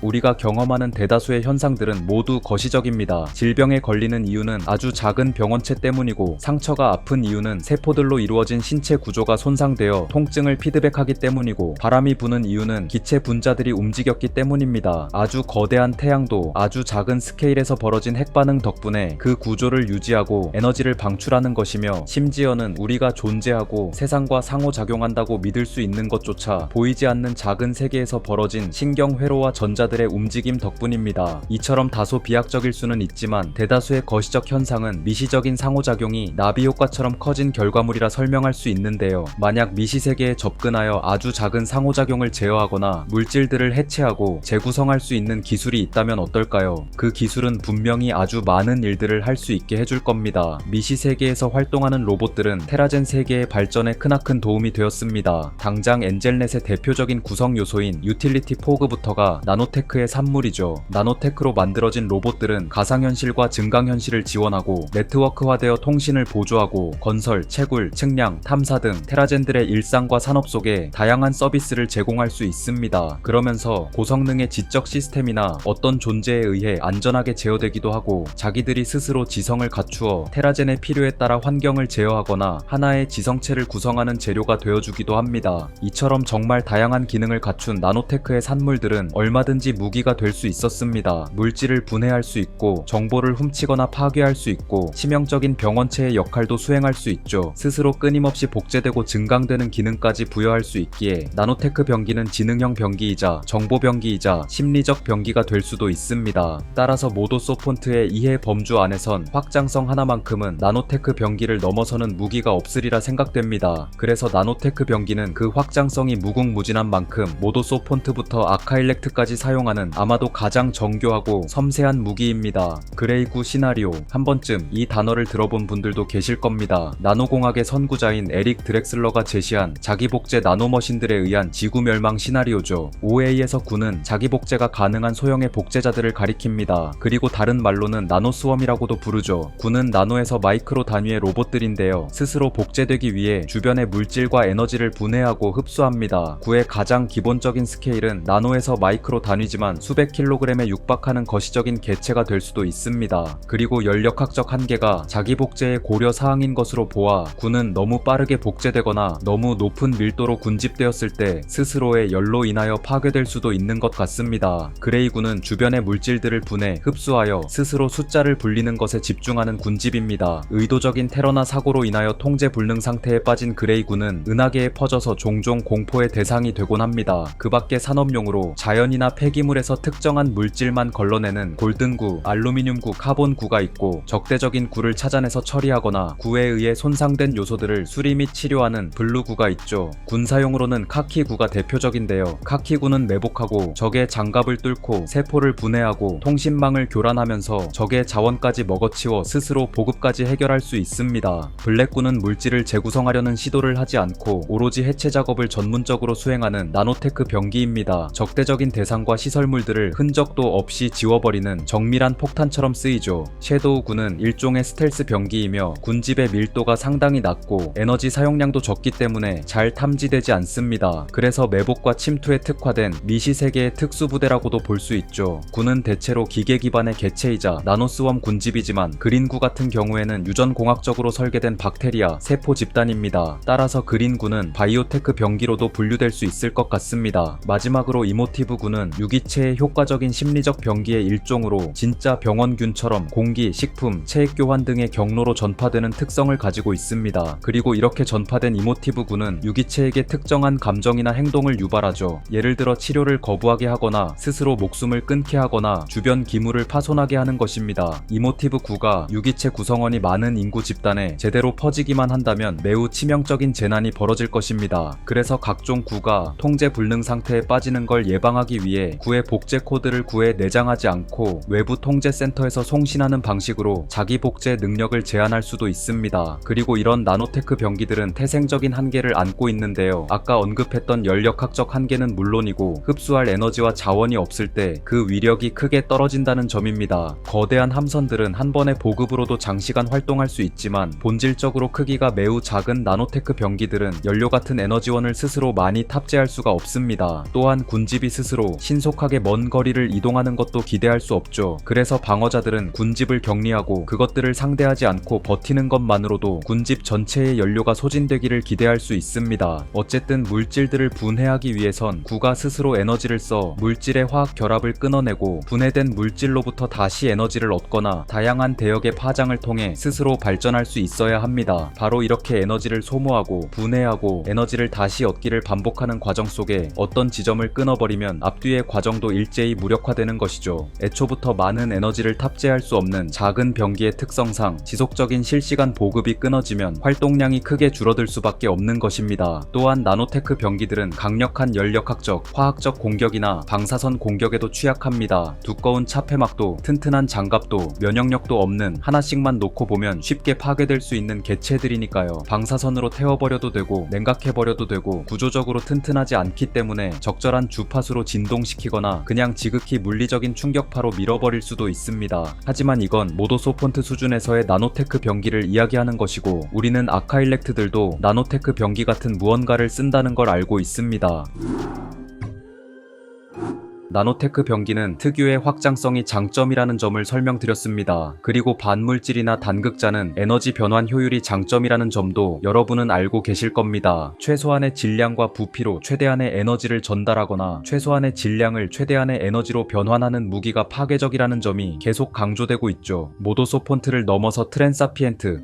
우리가 경험하는 대다수의 현상들은 모두 거시적입니다. 질병에 걸리는 이유는 아주 작은 병원체 때문이고 상처가 아픈 이유는 세포들로 이루어진 신체 구조가 손상되어 통증을 피드백하기 때문이고 바람이 부는 이유는 기체 분자들이 움직였기 때문입니다. 아주 거대한 태양도 아주 작은 스케일에서 벌어진 핵반응 덕분에 그 구조를 유지하고 에너지를 방출하는 것이며 심지어는 우리가 존재하고 세상과 상호작용한다고 믿을 수 있는 것조차 보이지 않는 작은 세계에서 벌어진 신경회로와 전자들의 움직임 덕분입니다. 이처럼 다소 비약적일 수는 있지만 대다수의 거시적 현상은 미시적인 상호작용이 나비 효과처럼 커진 결과물이라 설명할 수 있는데요. 만약 미시세계에 접근하여 아주 작은 상호작용을 제어하거나 물질들을 해체하고 재구성할 수 있는 기술이 있다면 어떨까요? 그 기술은 분명히 아주 많은 일들을 할 수 있게 해줄 겁니다. 미시세계에서 활동하는 로봇들은 테라젠 세계의 발전에 크나큰 도움이 되었습니다. 당장 엔젤넷의 대표적인 구성 요소인 유틸리티 포그부터가 나노테크의 산물이죠. 나노테크로 만들어진 로봇들은 가상현실과 증강현실을 지원하고 네트워크화되어 통신을 보조하고 건설, 채굴, 측량, 탐사 등 테라젠들의 일상과 산업 속에 다양한 서비스를 제공할 수 있습니다. 그러면서 고성능의 지적 시스템이나 어떤 존재에 의해 안전하게 제어되기도 하고 자기들이 스스로 지성을 갖추어 테라젠의 필요에 따라 환경을 제어하거나 하나의 지성체를 구성하는 재료가 되어주기도 합니다. 이처럼 정말 다양한 기능을 갖춘 나노테크의 산물들은 얼마든지 무기가 될 수 있었습니다. 물질을 분해할 수 있고 정보를 훔치거나 파괴할 수 있고 치명적인 병원체의 역할도 수행할 수 있죠. 스스로 끊임없이 복제되고 증강되는 기능까지 부여할 수 있기에 나노테크 병기는 지능형 병기이자 정보 병기이자 심리적 병기가 될 수도 있습니다. 따라서 모도소폰트의 이해 범주 안에선 확장성 하나만큼은 나노테크 병기를 넘어서는 무기가 없으리라 생각됩니다. 그래서 나노테크 병기는 그 확장성이 무궁무진한 만큼 모도소폰트부터 아카일렉트까지 사용 사용하는 아마도 가장 정교하고 섬세한 무기입니다. 그레이구 시나리오, 한 번쯤 이 단어를 들어본 분들도 계실 겁니다. 나노공학의 선구자인 에릭 드렉슬러가 제시한 자기복제 나노머신들에 의한 지구 멸망 시나리오죠. OA에서 군은 자기복제가 가능한 소형의 복제자들을 가리킵니다. 그리고 다른 말로는 나노스웜이라고도 부르죠. 군은 나노에서 마이크로 단위의 로봇들인데요. 스스로 복제되기 위해 주변의 물질과 에너지를 분해하고 흡수합니다. 구의 가장 기본적인 스케일은 나노에서 마이크로 단위지만 수백 킬로그램에 육박하는 거시적인 개체가 될 수도 있습니다. 그리고 연력학적 한계가 자기복제의 고려 사항인 것으로 보아 군은 너무 빠르게 복제되거나 너무 높은 밀도로 군집되었을 때 스스로의 열로 인하여 파괴될 수도 있는 것 같습니다. 그레이군은 주변의 물질들을 분해 흡수하여 스스로 숫자를 불리는 것에 집중하는 군집입니다. 의도적인 테러나 사고로 인하여 통제 불능 상태에 빠진 그레이군은 은하계에 퍼져서 종종 공포의 대상이 되곤 합니다. 그 밖에 산업용으로 자연이나 폐기물에서 특정한 물질만 걸러내는 골든구, 알루미늄구, 카본구가 있고 적대적인 구를 찾아내서 처리하거나 구에 의해 손상된 요소들을 수리 및 치료하는 블루구가 있죠. 군사용으로는 카키구가 대표적인데요. 카키구는 매복하고 적의 장갑을 뚫고 세포를 분해하고 통신망을 교란하면서 적의 자원까지 먹어치워 스스로 보급까지 해결할 수 있습니다. 블랙구는 물질을 재구성하려는 시도를 하지 않고 오로지 해체 작업을 전문적으로 수행하는 나노테크 병기입니다. 적대적인 대상과 시설물들을 흔적도 없이 지워버리는 정밀한 폭탄처럼 쓰이죠. 섀도우구는 일종의 스텔스 병기이며 군집의 밀도가 상당히 낮고 에너지 사용량도 적기 때문에 잘 탐지되지 않습니다. 그래서 매복과 침투에 특화된 미시세계의 특수부대라고도 볼 수 있죠. 군은 대체로 기계 기반의 개체이자 나노스웜 군집이지만 그린구 같은 경우에는 유전공학적으로 설계된 박테리아, 세포 집단입니다. 따라서 그린구는 바이오테크 병기로도 분류될 수 있을 것 같습니다. 마지막으로 이모티브구는 유기체의 효과적인 심리적 병기의 일종으로 진짜 병원균처럼 공기, 식품, 체액교환 등의 경로로 전파되는 특성을 가지고 있습니다. 그리고 이렇게 전파된 이모티브구는 유기체에게 특정한 감정이나 행동을 유발하죠. 예를 들어 치료를 거부하게 하거나 스스로 목숨을 끊게 하거나 주변 기물을 파손하게 하는 것입니다. 이모티브 구가 유기체 구성원이 많은 인구 집단에 제대로 퍼지기만 한다면 매우 치명적인 재난이 벌어질 것입니다. 그래서 각종 구가 통제 불능 상태에 빠지는 걸 예방하기 위해 구의 복제 코드를 구에 내장하지 않고 외부 통제 센터에서 송신하는 방식으로 자기 복제 능력을 제한할 수도 있습니다. 그리고 이런 나노테크 병기들은 태생적인 한계를 안고 있는데요. 아까 언급했던 연력학적 한계는 물론이고 흡수할 에너지와 자원이 없을 때 그 위력이 크게 떨어진다는 점입니다. 거대한 함선들은 한 번의 보급으로도 장시간 활동할 수 있지만 본질적으로 크기가 매우 작은 나노테크 병기들은 연료 같은 에너지원을 스스로 많이 탑재할 수가 없습니다. 또한 군집이 스스로 신속하게 먼 거리를 이동하는 것도 기대할 수 없죠. 그래서 방어자들은 군집을 격리하고 그것들을 상대하지 않고 버티는 것만으로도 군집 전체의 연료가 소진되기를 기대할 수 있습니다. 어쨌든 물질들을 분해하기 위해선 구가 스스로 에너지를 써 물질의 화학 결합을 끊어내고 분해된 물질로부터 다시 에너지를 얻거나 다양한 대역의 파장을 통해 스스로 발전할 수 있어야 합니다. 바로 이렇게 에너지를 소모하고 분해하고 에너지를 다시 얻기를 반복하는 과정 속에 어떤 지점을 끊어버리면 앞뒤의 과정도 일제히 무력화되는 것이죠. 애초부터 많은 에너지를 탑재할 수 없는 작은 병기의 특성상 지속적인 실시간 보급이 끊어지면 활동량이 크게 줄어들 수밖에 없는 것입니다. 또한 나노테크 병기들은 강력한 연력학적, 화학적 공격이나 방사선 공격에도 취약합니다. 두꺼운 차폐막도 튼튼한 장갑도 면역력도 없는 하나씩만 놓고 보면 쉽게 파괴될 수 있는 개체들이니까요. 방사선으로 태워버려도 되고 냉각해버려도 되고 구조적으로 튼튼하지 않기 때문에 적절한 주파수로 진동시키거나 그냥 지극히 물리적인 충격파로 밀어버릴 수도 있습니다. 하지만 이건 모도소폰트 수준에서의 나노테크 병기를 이야기하는 것이고 우리는 아카일렉트들도 나노테크 병기 같은 무언가를 쓴다는 걸 알고 있습니다. 나노테크 병기는 특유의 확장성이 장점이라는 점을 설명드렸습니다. 그리고 반물질이나 단극자는 에너지 변환 효율이 장점이라는 점도 여러분은 알고 계실 겁니다. 최소한의 질량과 부피로 최대한의 에너지를 전달하거나 최소한의 질량을 최대한의 에너지로 변환하는 무기가 파괴적이라는 점이 계속 강조되고 있죠. 모도소폰트를 넘어서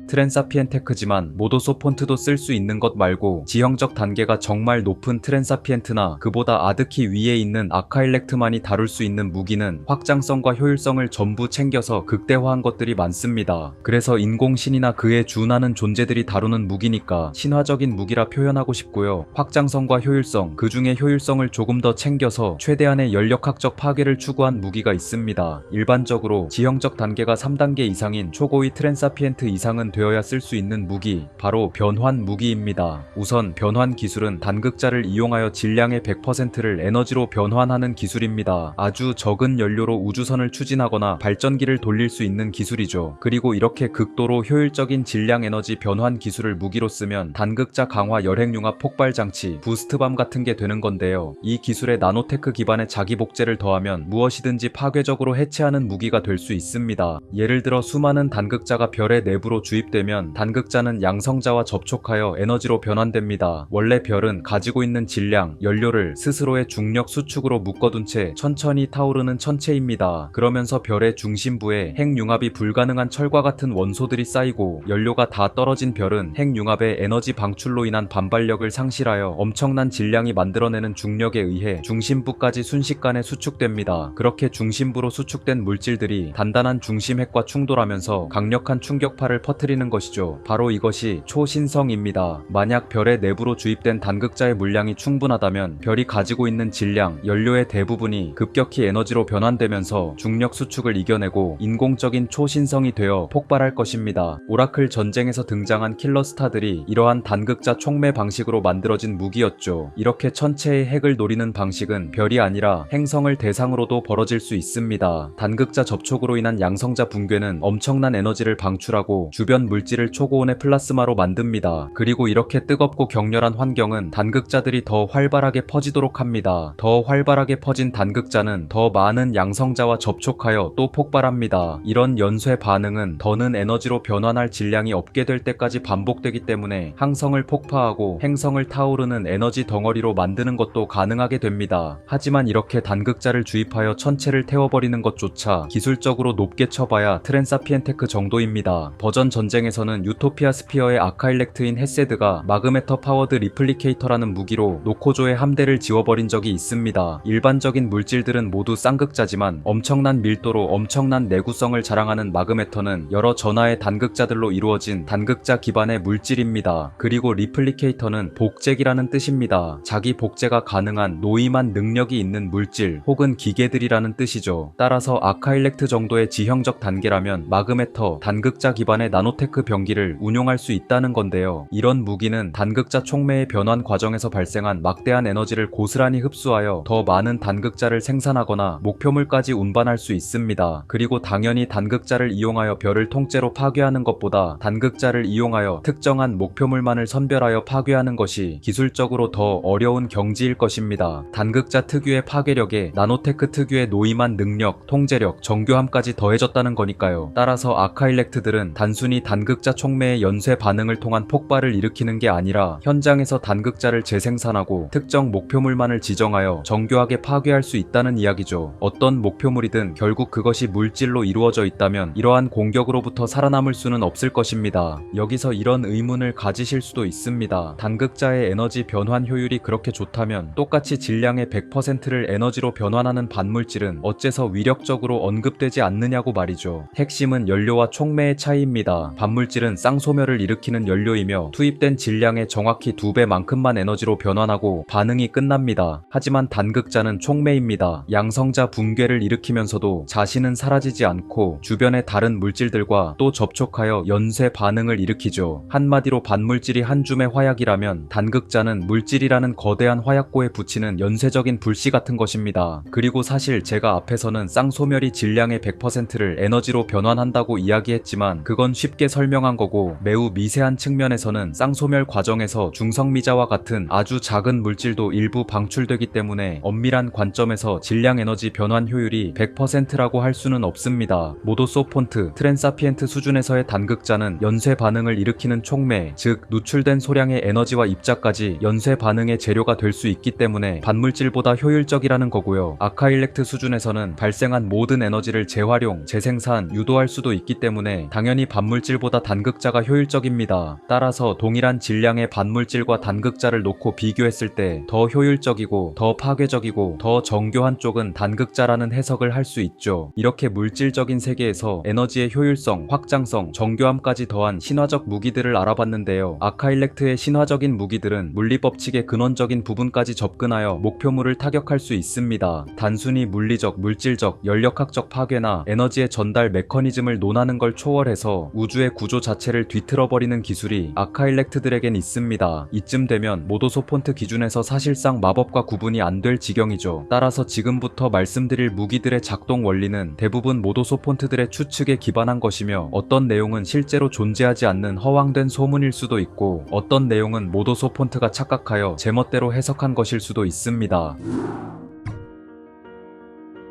트랜사피엔테크지만 모도소폰트도 쓸 수 있는 것 말고 지형적 단계가 정말 높은 트랜사피엔트나 그보다 아득히 위에 있는 아카일렉트 로봇만이 다룰 수 있는 무기는 확장성과 효율성을 전부 챙겨서 극대화한 것들이 많습니다. 그래서 인공신이나 그에 준하는 존재들이 다루는 무기니까 신화적인 무기라 표현하고 싶고요. 확장성과 효율성, 그 중에 효율성을 조금 더 챙겨서 최대한의 연력학적 파괴를 추구한 무기가 있습니다. 일반적으로 지형적 단계가 3단계 이상인 초고위 트랜사피엔트 이상은 되어야 쓸 수 있는 무기, 바로 변환 무기입니다. 우선 변환 기술은 단극자를 이용하여 질량의 100%를 에너지로 변환하는 기술입니다. 아주 적은 연료로 우주선을 추진하거나 발전기를 돌릴 수 있는 기술이죠. 그리고 이렇게 극도로 효율적인 질량 에너지 변환 기술을 무기로 쓰면 단극자 강화 열핵융합 폭발 장치, 부스트밤 같은 게 되는 건데요. 이 기술에 나노테크 기반의 자기 복제를 더하면 무엇이든지 파괴적으로 해체하는 무기가 될 수 있습니다. 예를 들어 수많은 단극자가 별의 내부로 주입되면 단극자는 양성자와 접촉하여 에너지로 변환됩니다. 원래 별은 가지고 있는 질량, 연료를 스스로의 중력 수축으로 묶어둔 채 천천히 타오르는 천체입니다. 그러면서 별의 중심부에 핵융합이 불가능한 철과 같은 원소들이 쌓이고 연료가 다 떨어진 별은 핵융합의 에너지 방출로 인한 반발력을 상실하여 엄청난 질량이 만들어내는 중력에 의해 중심부까지 순식간에 수축됩니다. 그렇게 중심부로 수축된 물질들이 단단한 중심핵과 충돌하면서 강력한 충격파를 퍼뜨리는 것이죠. 바로 이것이 초신성입니다. 만약 별의 내부로 주입된 단극자의 물량이 충분하다면 별이 가지고 있는 질량, 연료의 대부분이 급격히 에너지로 변환되면서 중력 수축을 이겨내고 인공적인 초신성이 되어 폭발할 것입니다. 오라클 전쟁에서 등장한 킬러스타들이 이러한 단극자 촉매 방식으로 만들어진 무기였죠. 이렇게 천체의 핵을 노리는 방식은 별이 아니라 행성을 대상으로도 벌어질 수 있습니다. 단극자 접촉으로 인한 양성자 붕괴는 엄청난 에너지를 방출하고 주변 물질을 초고온의 플라스마로 만듭니다. 그리고 이렇게 뜨겁고 격렬한 환경은 단극자들이 더 활발하게 퍼지도록 합니다. 더 활발하게 퍼진 단극자는 더 많은 양성자와 접촉하여 또 폭발합니다. 이런 연쇄 반응은 더는 에너지로 변환할 질량이 없게 될 때까지 반복되기 때문에 항성을 폭파하고 행성을 타오르는 에너지 덩어리로 만드는 것도 가능하게 됩니다. 하지만 이렇게 단극자를 주입하여 천체를 태워버리는 것조차 기술적으로 높게 쳐봐야 트랜사피엔테크 정도입니다. 버전 전쟁에서는 유토피아 스피어의 아카일렉트인 헤세드가 마그메터 파워드 리플리케이터라는 무기로 노코조의 함대를 지워버린 적이 있습니다. 일반적인 물질들은 모두 쌍극자지만 엄청난 밀도로 엄청난 내구성을 자랑하는 마그메터는 여러 전하의 단극자들로 이루어진 단극자 기반의 물질입니다. 그리고 리플리케이터는 복제기라는 뜻입니다. 자기 복제가 가능한 노임한 능력이 있는 물질 혹은 기계들이라는 뜻이죠. 따라서 아카일렉트 정도의 지형적 단계라면 마그메터, 단극자 기반의 나노테크 병기를 운용할 수 있다는 건데요. 이런 무기는 단극자 촉매의 변환 과정에서 발생한 막대한 에너지를 고스란히 흡수하여 더 많은 단극자를 생산하거나 목표물까지 운반할 수 있습니다. 그리고 당연히 단극자를 이용하여 별을 통째로 파괴하는 것보다 단극자를 이용하여 특정한 목표물만을 선별하여 파괴하는 것이 기술적으로 더 어려운 경지일 것입니다. 단극자 특유의 파괴력에 나노테크 특유의 노임한 능력, 통제력, 정교함까지 더해졌다는 거니까요. 따라서 아카일렉트들은 단순히 단극자 촉매의 연쇄 반응을 통한 폭발을 일으키는 게 아니라 현장에서 단극자를 재생산하고 특정 목표물만을 지정하여 정교하게 파괴할 수 있다는 이야기죠. 어떤 목표물이든 결국 그것이 물질로 이루어져 있다면 이러한 공격으로부터 살아남을 수는 없을 것입니다. 여기서 이런 의문을 가지실 수도 있습니다. 단극자의 에너지 변환 효율이 그렇게 좋다면 똑같이 질량의 100%를 에너지로 변환하는 반물질은 어째서 위력적으로 언급되지 않느냐고 말이죠. 핵심은 연료와 촉매의 차이입니다. 반물질은 쌍소멸을 일으키는 연료이며 투입된 질량의 정확히 2배만큼만 에너지로 변환하고 반응이 끝납니다. 하지만 단극자는 촉매입니다. 양성자 붕괴를 일으키면서도 자신은 사라지지 않고 주변의 다른 물질들과 또 접촉하여 연쇄 반응을 일으키죠. 한마디로 반물질이 한 줌의 화약이라면 단극자는 물질이라는 거대한 화약고에 붙이는 연쇄적인 불씨 같은 것입니다. 그리고 사실 제가 앞에서는 쌍소멸이 질량의 100%를 에너지로 변환한다고 이야기했지만 그건 쉽게 설명한 거고 매우 미세한 측면에서는 쌍소멸 과정에서 중성미자와 같은 아주 작은 물질도 일부 방출되기 때문에 엄밀한 관점에서 질량 에너지 변환 효율이 100%라고 할 수는 없습니다. 모도소폰트, 트랜사피엔트 수준에서의 단극자는 연쇄 반응을 일으키는 촉매, 즉 누출된 소량의 에너지와 입자까지 연쇄 반응의 재료가 될 수 있기 때문에 반물질보다 효율적이라는 거고요. 아카일렉트 수준에서는 발생한 모든 에너지를 재활용, 재생산, 유도할 수도 있기 때문에 당연히 반물질보다 단극자가 효율적입니다. 따라서 동일한 질량의 반물질과 단극자를 놓고 비교했을 때 더 효율적이고 더 파괴적이고 더 정교한 쪽은 단극자라는 해석을 할 수 있죠. 이렇게 물질적인 세계에서 에너지의 효율성, 확장성, 정교함까지 더한 신화적 무기들을 알아봤는데요. 아카일렉트의 신화적인 무기들은 물리법칙의 근원적인 부분까지 접근하여 목표물을 타격할 수 있습니다. 단순히 물리적, 물질적, 연력학적 파괴나 에너지의 전달 메커니즘을 논하는 걸 초월해서 우주의 구조 자체를 뒤틀어버리는 기술이 아카일렉트들에겐 있습니다. 이쯤 되면 모도소 폰트 기준에서 사실상 마법과 구분이 안 될 지경이죠. 따라서 지금부터 말씀드릴 무기들의 작동 원리는 대부분 모도소 폰트들의 추측에 기반한 것이며, 어떤 내용은 실제로 존재하지 않는 허황된 소문일 수도 있고, 어떤 내용은 모도소 폰트가 착각하여 제멋대로 해석한 것일 수도 있습니다.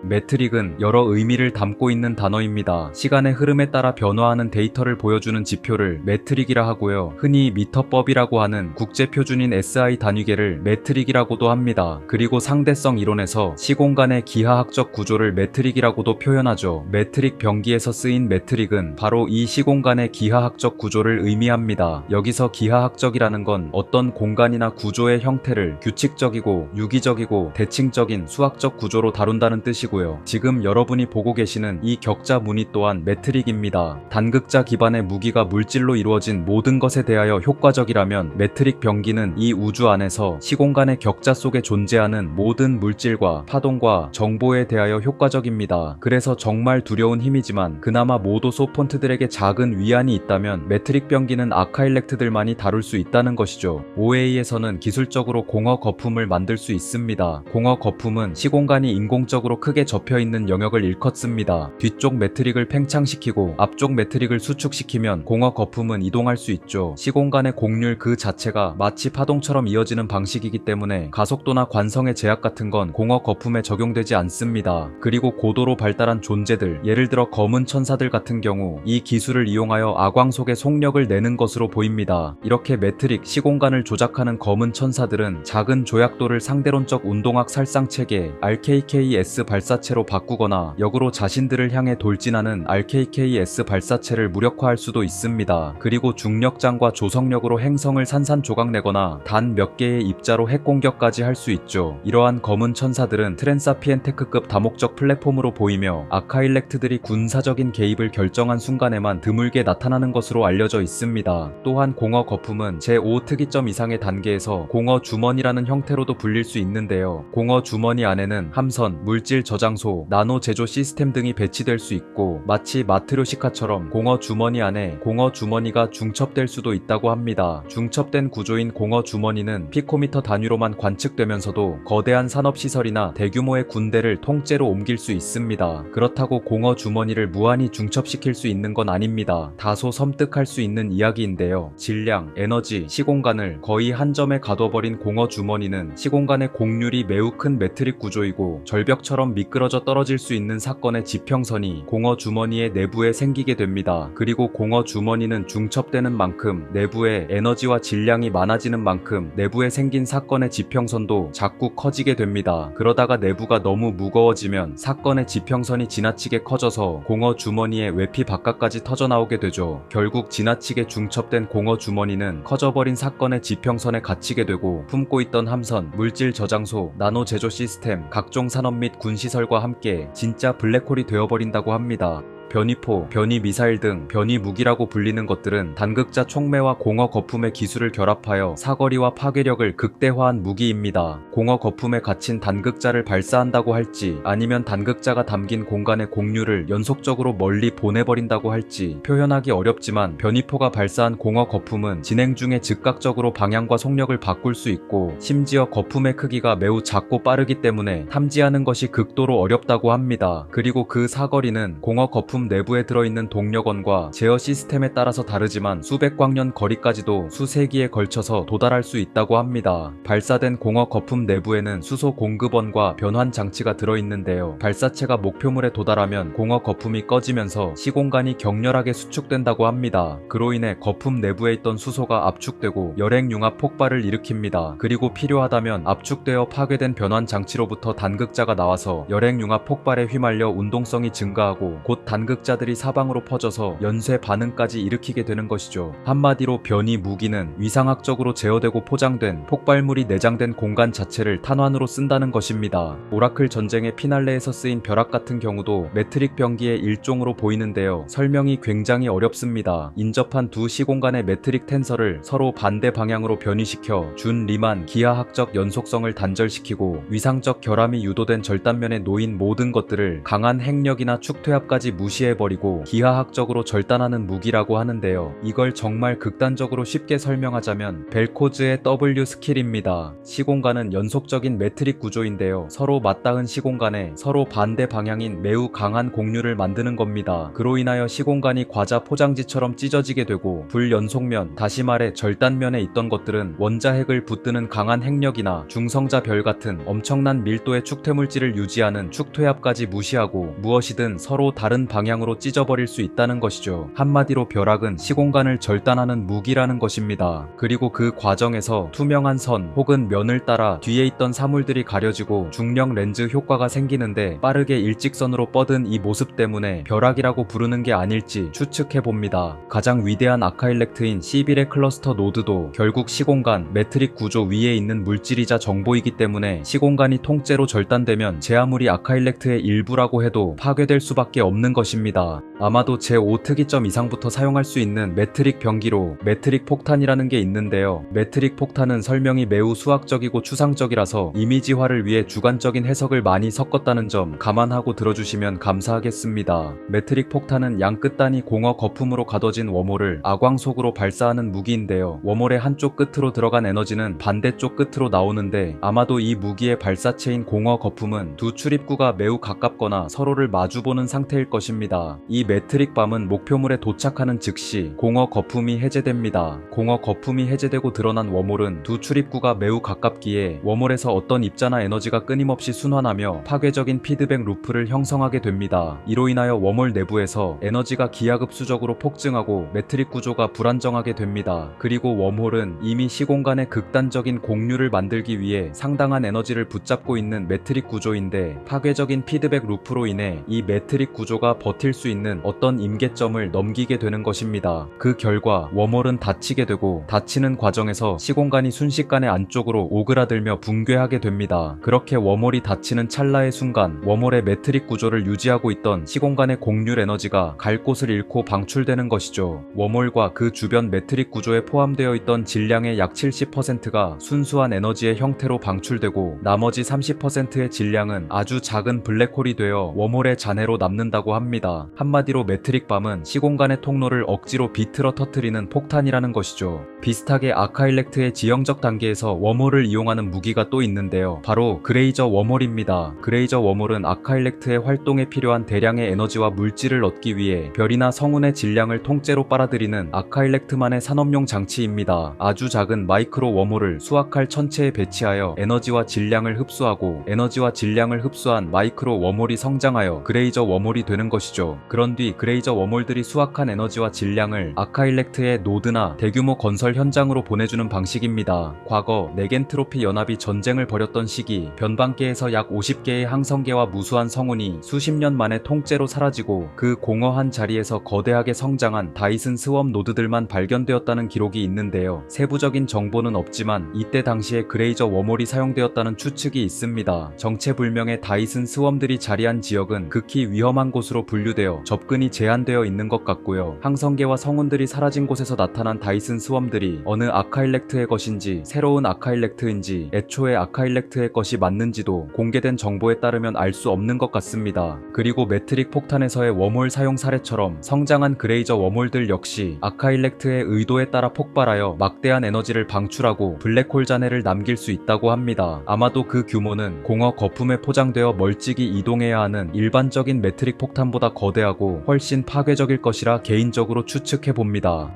매트릭은 여러 의미를 담고 있는 단어입니다. 시간의 흐름에 따라 변화하는 데이터를 보여주는 지표를 매트릭이라 하고요. 흔히 미터법이라고 하는 국제표준인 SI 단위계를 매트릭이라고도 합니다. 그리고 상대성 이론에서 시공간의 기하학적 구조를 매트릭이라고도 표현하죠. 매트릭 병기에서 쓰인 매트릭은 바로 이 시공간의 기하학적 구조를 의미합니다. 여기서 기하학적이라는 건 어떤 공간이나 구조의 형태를 규칙적이고 유기적이고 대칭적인 수학적 구조로 다룬다는 뜻이고, 지금 여러분이 보고 계시는 이 격자 무늬 또한 매트릭입니다. 단극자 기반의 무기가 물질로 이루어진 모든 것에 대하여 효과적이라면 매트릭 병기는 이 우주 안에서 시공간의 격자 속에 존재하는 모든 물질과 파동과 정보에 대하여 효과적입니다. 그래서 정말 두려운 힘이지만 그나마 모도소 폰트들에게 작은 위안이 있다면 매트릭 병기는 아카일렉트들만이 다룰 수 있다는 것이죠. OA에서는 기술적으로 공허 거품을 만들 수 있습니다. 공허 거품은 시공간이 인공적으로 크게 접혀있는 영역을 일컫습니다. 뒤쪽 매트릭을 팽창시키고 앞쪽 매트릭을 수축시키면 공허 거품은 이동할 수 있죠. 시공간의 곡률 그 자체가 마치 파동처럼 이어지는 방식이기 때문에 가속도나 관성의 제약 같은 건 공허 거품에 적용되지 않습니다. 그리고 고도로 발달한 존재들, 예를 들어 검은 천사들 같은 경우 이 기술을 이용하여 아광 속에 속력을 내는 것으로 보입니다. 이렇게 매트릭, 시공간을 조작하는 검은 천사들은 작은 조약도를 상대론적 운동학 살상체계 RKKS 발사체로 바꾸거나 역으로 자신들을 향해 돌진하는 RKKS 발사체를 무력화할 수도 있습니다. 그리고 중력장과 조성력으로 행성을 산산조각내거나 단 몇 개의 입자로 핵공격까지 할 수 있죠. 이러한 검은 천사들은 트랜사피엔테크급 다목적 플랫폼으로 보이며 아카일렉트들이 군사적인 개입을 결정한 순간에만 드물게 나타나는 것으로 알려져 있습니다. 또한 공허 거품은 제5 특이점 이상의 단계에서 공허 주머니라는 형태로도 불릴 수 있는데요. 공허 주머니 안에는 함선, 물질 저장소, 나노 제조 시스템 등이 배치될 수 있고, 마치 마트료시카처럼 공허 주머니 안에 공허 주머니가 중첩될 수도 있다고 합니다. 중첩된 구조인 공허 주머니는 피코미터 단위로만 관측되면서도 거대한 산업시설이나 대규모의 군대를 통째로 옮길 수 있습니다. 그렇다고 공허 주머니를 무한히 중첩시킬 수 있는 건 아닙니다. 다소 섬뜩할 수 있는 이야기인데요. 질량, 에너지, 시공간을 거의 한 점에 가둬버린 공허 주머니는 시공간의 곡률이 매우 큰 매트릭 구조이고, 절벽처럼 미끄러져 떨어질 수 있는 사건의 지평선이 공허 주머니의 내부에 생기게 됩니다. 그리고 공허 주머니는 중첩되는 만큼 내부에 에너지와 질량이 많아지는 만큼 내부에 생긴 사건의 지평선도 자꾸 커지게 됩니다. 그러다가 내부가 너무 무거워지면 사건의 지평선이 지나치게 커져서 공허 주머니의 외피 바깥까지 터져나오게 되죠. 결국 지나치게 중첩된 공허 주머니는 커져버린 사건의 지평선에 갇히게 되고, 품고 있던 함선, 물질 저장소, 나노 제조 시스템, 각종 산업 및 군시설과 함께 진짜 블랙홀이 되어버린다고 합니다. 변이포, 변이미사일 등 변이무기라고 불리는 것들은 단극자 촉매와 공허 거품의 기술을 결합하여 사거리와 파괴력을 극대화한 무기입니다. 공허 거품에 갇힌 단극자를 발사한다고 할지, 아니면 단극자가 담긴 공간의 곡률을 연속적으로 멀리 보내버린다고 할지 표현하기 어렵지만, 변이포가 발사한 공허 거품은 진행 중에 즉각적으로 방향과 속력을 바꿀 수 있고, 심지어 거품의 크기가 매우 작고 빠르기 때문에 탐지하는 것이 극도로 어렵다고 합니다. 그리고 그 사거리는 공허 거품 내부에 들어있는 동력원과 제어 시스템에 따라서 다르지만 수백 광년 거리까지도 수세기에 걸쳐서 도달할 수 있다고 합니다. 발사된 공허 거품 내부에는 수소 공급원과 변환 장치가 들어있는데요. 발사체가 목표물에 도달하면 공허 거품이 꺼지면서 시공간이 격렬하게 수축된다고 합니다. 그로 인해 거품 내부에 있던 수소가 압축되고 열핵융합 폭발을 일으킵니다. 그리고 필요하다면 압축되어 파괴된 변환 장치로부터 단극자가 나와서 열핵융합 폭발에 휘말려 운동성이 증가하고 곧 단극 자극자들이 사방으로 퍼져서 연쇄 반응까지 일으키게 되는 것이죠. 한마디로 변이 무기는 위상학적으로 제어되고 포장된 폭발물이 내장된 공간 자체를 탄환으로 쓴다는 것입니다. 오라클 전쟁의 피날레에서 쓰인 벼락 같은 경우도 매트릭 병기의 일종으로 보이는데요. 설명이 굉장히 어렵습니다. 인접한 두 시공간의 매트릭 텐서를 서로 반대 방향으로 변이시켜 준 리만 기하학적 연속성을 단절시키고 위상적 결함이 유도된 절단면에 놓인 모든 것들을 강한 핵력이나 축퇴압까지 무시해버리고 기하학적으로 절단하는 무기라고 하는데요. 이걸 정말 극단적으로 쉽게 설명하자면 벨코즈의 W 스킬입니다. 시공간은 연속적인 매트릭 구조인데요. 서로 맞닿은 시공간에 서로 반대 방향인 매우 강한 공류를 만드는 겁니다. 그로 인하여 시공간이 과자 포장지처럼 찢어지게 되고 불연속면, 다시 말해 절단면에 있던 것들은 원자핵을 붙드는 강한 핵력이나 중성자 별 같은 엄청난 밀도의 축퇴물질을 유지하는 축퇴압까지 무시하고 무엇이든 서로 다른 방향으로 찢어버릴 수 있다는 것이죠. 한마디로 벼락은 시공간을 절단하는 무기라는 것입니다. 그리고 그 과정에서 투명한 선 혹은 면을 따라 뒤에 있던 사물들이 가려지고 중력 렌즈 효과가 생기는데 빠르게 일직선으로 뻗은 이 모습 때문에 벼락이라고 부르는 게 아닐지 추측해봅니다. 가장 위대한 아카일렉트인 시빌의 클러스터 노드도 결국 시공간, 매트릭 구조 위에 있는 물질이자 정보이기 때문에 시공간이 통째로 절단되면 제 아무리 아카일렉트의 일부라고 해도 파괴될 수밖에 없는 것입니다. 아마도 제5 특이점 이상부터 사용할 수 있는 매트릭 병기로 매트릭 폭탄이라는 게 있는데요. 매트릭 폭탄은 설명이 매우 수학적이고 추상적이라서 이미지화를 위해 주관적인 해석을 많이 섞었다는 점 감안하고 들어주시면 감사하겠습니다. 매트릭 폭탄은 양 끝단이 공허 거품으로 가둬진 웜홀을 아광 속으로 발사하는 무기인데요. 웜홀의 한쪽 끝으로 들어간 에너지는 반대쪽 끝으로 나오는데 아마도 이 무기의 발사체인 공허 거품은 두 출입구가 매우 가깝거나 서로를 마주보는 상태일 것입니다. 이 매트릭 밤은 목표물에 도착하는 즉시 공허 거품이 해제됩니다. 공허 거품이 해제되고 드러난 웜홀은 두 출입구가 매우 가깝기에 웜홀에서 어떤 입자나 에너지가 끊임없이 순환하며 파괴적인 피드백 루프를 형성하게 됩니다. 이로 인하여 웜홀 내부에서 에너지가 기하급수적으로 폭증하고 매트릭 구조가 불안정하게 됩니다. 그리고 웜홀은 이미 시공간의 극단적인 공류를 만들기 위해 상당한 에너지를 붙잡고 있는 매트릭 구조인데 파괴적인 피드백 루프로 인해 이 매트릭 구조가 버틸 수 있는 어떤 임계점을 넘기게 되는 것입니다. 그 결과 웜홀은 닫히게 되고 닫히는 과정에서 시공간이 순식간에 안쪽으로 오그라들며 붕괴하게 됩니다. 그렇게 웜홀이 닫히는 찰나의 순간 웜홀의 매트릭 구조를 유지하고 있던 시공간의 공률 에너지가 갈 곳을 잃고 방출되는 것이죠. 웜홀과 그 주변 매트릭 구조에 포함되어 있던 질량의 약 70%가 순수한 에너지의 형태로 방출되고 나머지 30%의 질량은 아주 작은 블랙홀이 되어 웜홀의 잔해로 남는다고 합니다. 한마디로 매트릭 밤은 시공간의 통로를 억지로 비틀어 터뜨리는 폭탄이라는 것이죠. 비슷하게 아카일렉트의 지형적 단계에서 웜홀을 이용하는 무기가 또 있는데요. 바로 그레이저 웜홀입니다. 그레이저 웜홀은 아카일렉트의 활동에 필요한 대량의 에너지와 물질을 얻기 위해 별이나 성운의 질량을 통째로 빨아들이는 아카일렉트만의 산업용 장치입니다. 아주 작은 마이크로 웜홀을 수확할 천체에 배치하여 에너지와 질량을 흡수하고 에너지와 질량을 흡수한 마이크로 웜홀이 성장하여 그레이저 웜홀이 되는 것이죠. 그런 뒤 그레이저 웜홀들이 수확한 에너지와 질량을 아카일렉트의 노드나 대규모 건설 현장으로 보내주는 방식입니다. 과거 네겐트로피 연합이 전쟁을 벌였던 시기 변방계에서 약 50개의 항성계와 무수한 성운이 수십 년 만에 통째로 사라지고 그 공허한 자리에서 거대하게 성장한 다이슨 스웜 노드들만 발견되었다는 기록이 있는데요. 세부적인 정보는 없지만 이때 당시에 그레이저 웜홀이 사용되었다는 추측이 있습니다. 정체불명의 다이슨 스웜들이 자리한 지역은 극히 위험한 곳으로 분류되어 접근이 제한되어 있는 것 같고요. 항성계와 성운들이 사라진 곳에서 나타난 다이슨 스웜들이 어느 아카일렉트의 것인지 새로운 아카일렉트인지 애초에 아카일렉트의 것이 맞는지도 공개된 정보에 따르면 알 수 없는 것 같습니다. 그리고 매트릭 폭탄에서의 웜홀 사용 사례처럼 성장한 그레이저 웜홀들 역시 아카일렉트의 의도에 따라 폭발하여 막대한 에너지를 방출하고 블랙홀 잔해를 남길 수 있다고 합니다. 아마도 그 규모는 공허 거품에 포장되어 멀찍이 이동해야 하는 일반적인 매트릭 폭탄보다 거대하고 훨씬 파괴적일 것이라 개인적으로 추측해봅니다.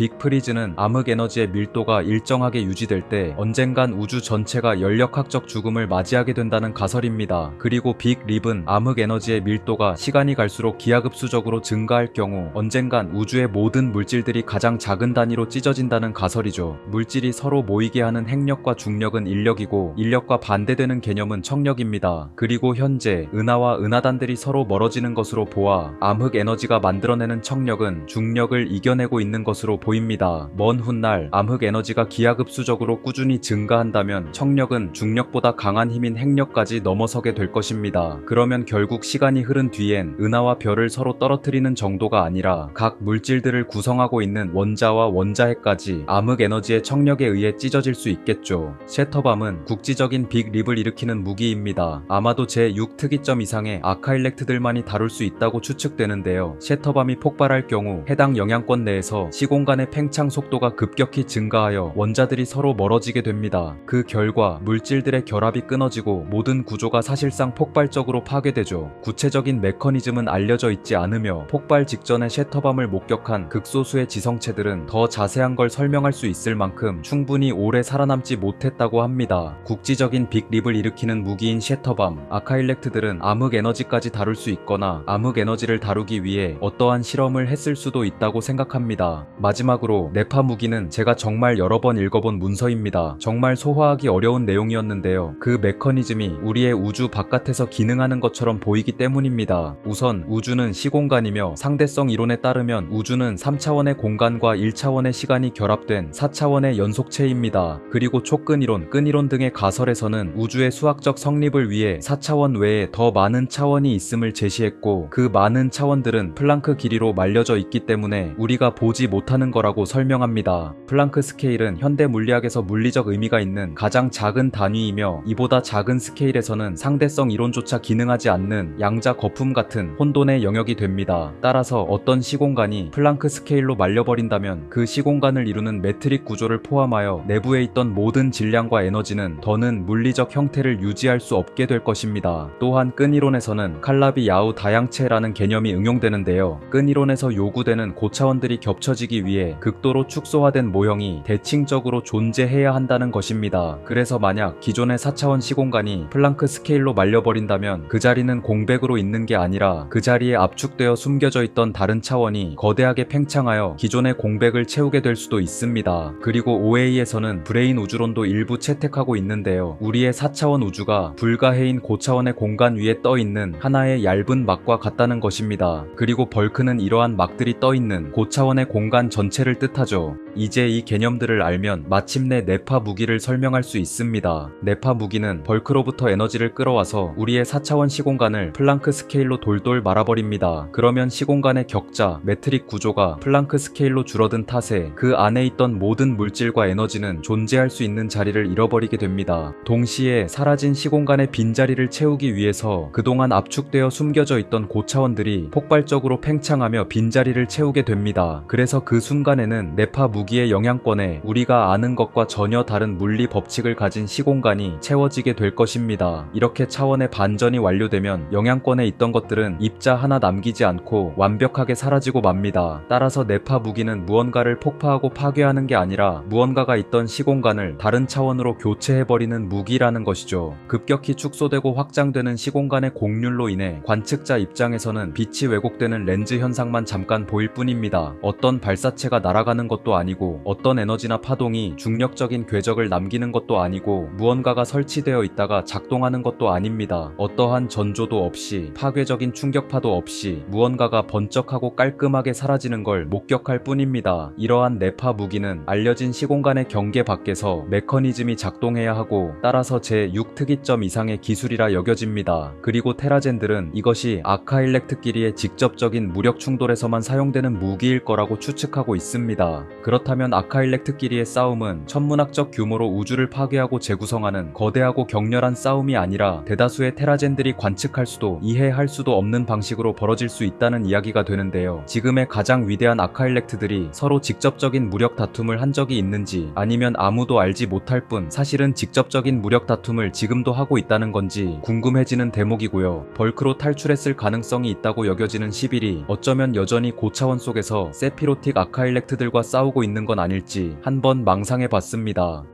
빅 프리즈는 암흑 에너지의 밀도가 일정하게 유지될 때 언젠간 우주 전체가 연력학적 죽음을 맞이하게 된다는 가설입니다. 그리고 빅 립은 암흑 에너지의 밀도가 시간이 갈수록 기하급수적으로 증가할 경우 언젠간 우주의 모든 물질들이 가장 작은 단위로 찢어진다는 가설이죠. 물질이 서로 모이게 하는 핵력과 중력은 인력이고 인력과 반대되는 개념은 청력입니다. 그리고 현재 은하와 은하단들이 서로 멀어지는 것으로 보아 암흑 에너지가 만들어내는 청력은 중력을 이겨내고 있는 것으로 보입니다. 먼 훗날 암흑 에너지가 기하급수적으로 꾸준히 증가한다면 청력은 중력보다 강한 힘인 핵력까지 넘어서게 될 것입니다. 그러면 결국 시간이 흐른 뒤엔 은하와 별을 서로 떨어뜨리는 정도가 아니라 각 물질들을 구성하고 있는 원자와 원자핵까지 암흑 에너지의 청력에 의해 찢어질 수 있겠죠. 셰터밤은 국지적인 빅 립을 일으키는 무기입니다. 아마도 제6 특이점 이상의 아카일렉트들만이 다룰 수 있다고 추측되는데요. 셰터밤이 폭발할 경우 해당 영향권 내에서 시공간의 팽창 속도가 급격히 증가하여 원자들이 서로 멀어지게 됩니다. 그 결과 물질들의 결합이 끊어지고 모든 구조가 사실상 폭발적으로 파괴되죠. 구체적인 메커니즘은 알려져 있지 않으며 폭발 직전에 셰터밤을 목격한 극소수의 지성체들은 더 자세한 걸 설명할 수 있을 만큼 충분히 오래 살아남지 못했다고 합니다. 국지적인 빅 립을 일으키는 무기인 셰터밤, 아카일렉트들은 암흑 에너지까지 다룰 수 있거나 암흑 에너지를 다루기 위해 어떠한 실험을 했을 수도 있다고 생각합니다. 마지막으로 네파 무기는 제가 정말 여러 번 읽어본 문서입니다. 정말 소화하기 어려운 내용이었는데요. 그 메커니즘이 우리의 우주 바깥에서 기능하는 것처럼 보이기 때문입니다. 우선 우주는 시공간이며 상대성 이론에 따르면 우주는 3차원의 공간과 1차원의 시간이 결합된 4차원의 연속체입니다. 그리고 촉근이론, 끈이론 등의 가설에서는 우주의 수학적 성립을 위해 4차원 외에 더 많은 차원이 있음을 제시했고 그 많은 차원들은 플랑크 길이로 말려져 있기 때문에 우리가 보지 못하는 거라고 설명합니다. 플랑크 스케일은 현대 물리학에서 물리적 의미가 있는 가장 작은 단위이며 이보다 작은 스케일에서는 상대성 이론조차 기능하지 않는 양자 거품 같은 혼돈의 영역이 됩니다. 따라서 어떤 시공간이 플랑크 스케일로 말려버린다면 그 시공간을 이루는 매트릭 구조를 포함하여 내부에 있던 모든 질량과 에너지는 더는 물리적 형태를 유지할 수 없게 될 것입니다. 또한 끈이론에서는 칼라비 야우 다양체라는 개념이 응용되는데요. 끈이론에서 요구되는 고차원들이 겹쳐지기 위해 극도로 축소화된 모형이 대칭적으로 존재해야 한다는 것입니다. 그래서 만약 기존의 4차원 시공간이 플랑크 스케일로 말려버린다면 그 자리는 공백으로 있는 게 아니라 그 자리에 압축되어 숨겨져 있던 다른 차원이 거대하게 팽창하여 기존의 공백을 채우게 될 수도 있습니다. 그리고 OA에서는 브레인 우주론도 일부 채택하고 있는데요. 우리의 4차원 우주가 불가해인 고차원의 공간 위에 떠있는 하나의 얇은 막과 같다는 것입니다. 그리고 벌크는 이러한 막들이 떠있는 고차원의 공간 전체를 뜻하죠. 이제 이 개념들을 알면 마침내 네파 무기를 설명할 수 있습니다. 네파 무기는 벌크로부터 에너지를 끌어와서 우리의 4차원 시공간을 플랑크 스케일로 돌돌 말아버립니다. 그러면 시공간의 격자, 매트릭 구조가 플랑크 스케일로 줄어든 탓에 그 안에 있던 모든 물질과 에너지는 존재할 수 있는 자리를 잃어버리게 됩니다. 동시에 사라진 시공간의 빈자리를 채우기 위해서 그동안 압축되어 숨겨져 있던 고차원들이 폭발적으로 팽창하며 빈자리를 채우게 됩니다. 그래서 그 순간에는 네파 무기의 영향권에 우리가 아는 것과 전혀 다른 물리 법칙을 가진 시공간이 채워지게 될 것입니다. 이렇게 차원의 반전이 완료되면 영향권에 있던 것들은 입자 하나 남기지 않고 완벽하게 사라지고 맙니다. 따라서 네파 무기는 무언가를 폭파하고 파괴하는 게 아니라 무언가가 있던 시공간을 다른 차원으로 교체해버리는 무기라는 것이죠. 급격히 축소되고 확장되는 시공간의 곡률로 인해 관측자 입장에서는 빛이 왜곡되는 렌즈 현상만 잠깐 보일 뿐입니다. 어떤 발사체가 날아가는 것도 아니고 어떤 에너지나 파동이 중력적인 궤적을 남기는 것도 아니고 무언가가 설치되어 있다가 작동하는 것도 아닙니다. 어떠한 전조도 없이 파괴적인 충격파도 없이 무언가가 번쩍하고 깔끔하게 사라지는 걸 목격할 뿐입니다. 이러한 네파 무기는 알려진 시공간의 경계 밖에서 메커니즘이 작동해야 하고 따라서 제6 특이점 이상의 기술이라 여겨집니다. 그리고 테라젠들은 이것이 아카일렉트끼리의 직접적인 무력 충돌에서만 사용되는 무기일 거라고 추측하고 있습니다. 그렇다면 아카일렉트끼리의 싸움은 천문학적 규모로 우주를 파괴하고 재구성하는 거대하고 격렬한 싸움이 아니라 대다수의 테라젠들이 관측할 수도 이해할 수도 없는 방식으로 벌어질 수 있다는 이야기가 되는데요. 지금의 가장 위대한 아카일렉트들이 서로 직접적인 무력 다툼을 한 적이 있는지 아니면 아무도 알지 못할 뿐 사실은 직접적인 무력 다툼을 지금도 하고 있다는 건지 궁금해지는 대목이고요. 벌크로 탈출했을 가능성이 있다고 여겨지는 11이 어쩌면 여전히 고차원 속에서 세피로틱 아카일 파일렉트들과 싸우고 있는 건 아닐지 한번 망상해봤습니다.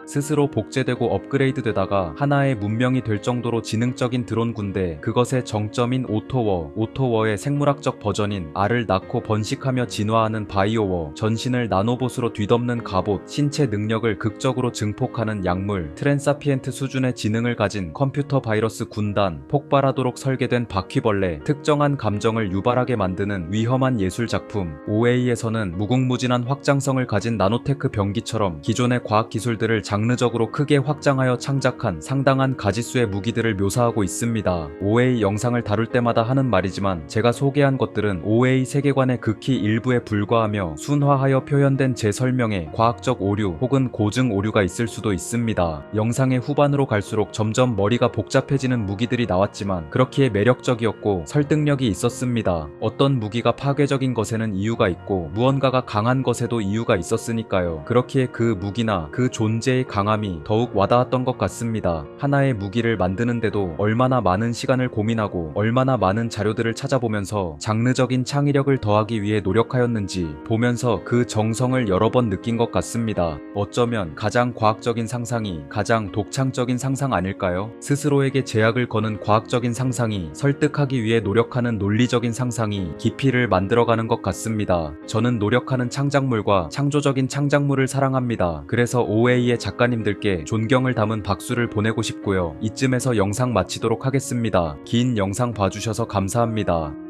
스스로 복제되고 업그레이드되다가 하나의 문명이 될 정도로 지능적인 드론 군대, 그것의 정점인 오토워의 생물학적 버전인 알을 낳고 번식하며 진화하는 바이오워, 전신을 나노봇으로 뒤덮는 갑옷, 신체 능력을 극적으로 증폭하는 약물, 트랜사피엔트 수준의 지능을 가진 컴퓨터 바이러스 군단, 폭발하도록 설계된 바퀴벌레, 특정한 감정을 유발하게 만드는 위험한 예술작품. OA에서는 무궁무진한 확장성을 가진 나노테크 병기처럼 기존의 과학기술들을 장르적으로 크게 확장하여 창작한 상당한 가지수의 무기들을 묘사하고 있습니다. OA 영상을 다룰 때마다 하는 말이지만 제가 소개한 것들은 OA 세계관의 극히 일부에 불과하며 순화하여 표현된 제 설명에 과학적 오류 혹은 고증 오류가 있을 수도 있습니다. 영상의 후반으로 갈수록 점점 머리가 복잡해지는 무기들이 나왔지만 그렇기에 매력적이었고 설득력이 있었습니다. 어떤 무기가 파괴적인 것에는 이유가 있고 무언가가 강한 것에도 이유가 있었으니까요. 그렇기에 그 무기나 그 존재의 강함이 더욱 와닿았던 것 같습니다. 하나의 무기를 만드는데도 얼마나 많은 시간을 고민하고 얼마나 많은 자료들을 찾아보면서 장르적인 창의력을 더하기 위해 노력하였는지 보면서 그 정성을 여러 번 느낀 것 같습니다. 어쩌면 가장 과학적인 상상이 가장 독창적인 상상 아닐까요? 스스로에게 제약을 거는 과학적인 상상이 설득하기 위해 노력하는 논리적인 상상이 깊이를 만들어가는 것 같습니다. 저는 노력하는 창작물과 창조적인 창작물을 사랑합니다. 그래서 OA의 작가님들께 존경을 담은 박수를 보내고 싶고요. 이쯤에서 영상 마치도록 하겠습니다. 긴 영상 봐주셔서 감사합니다.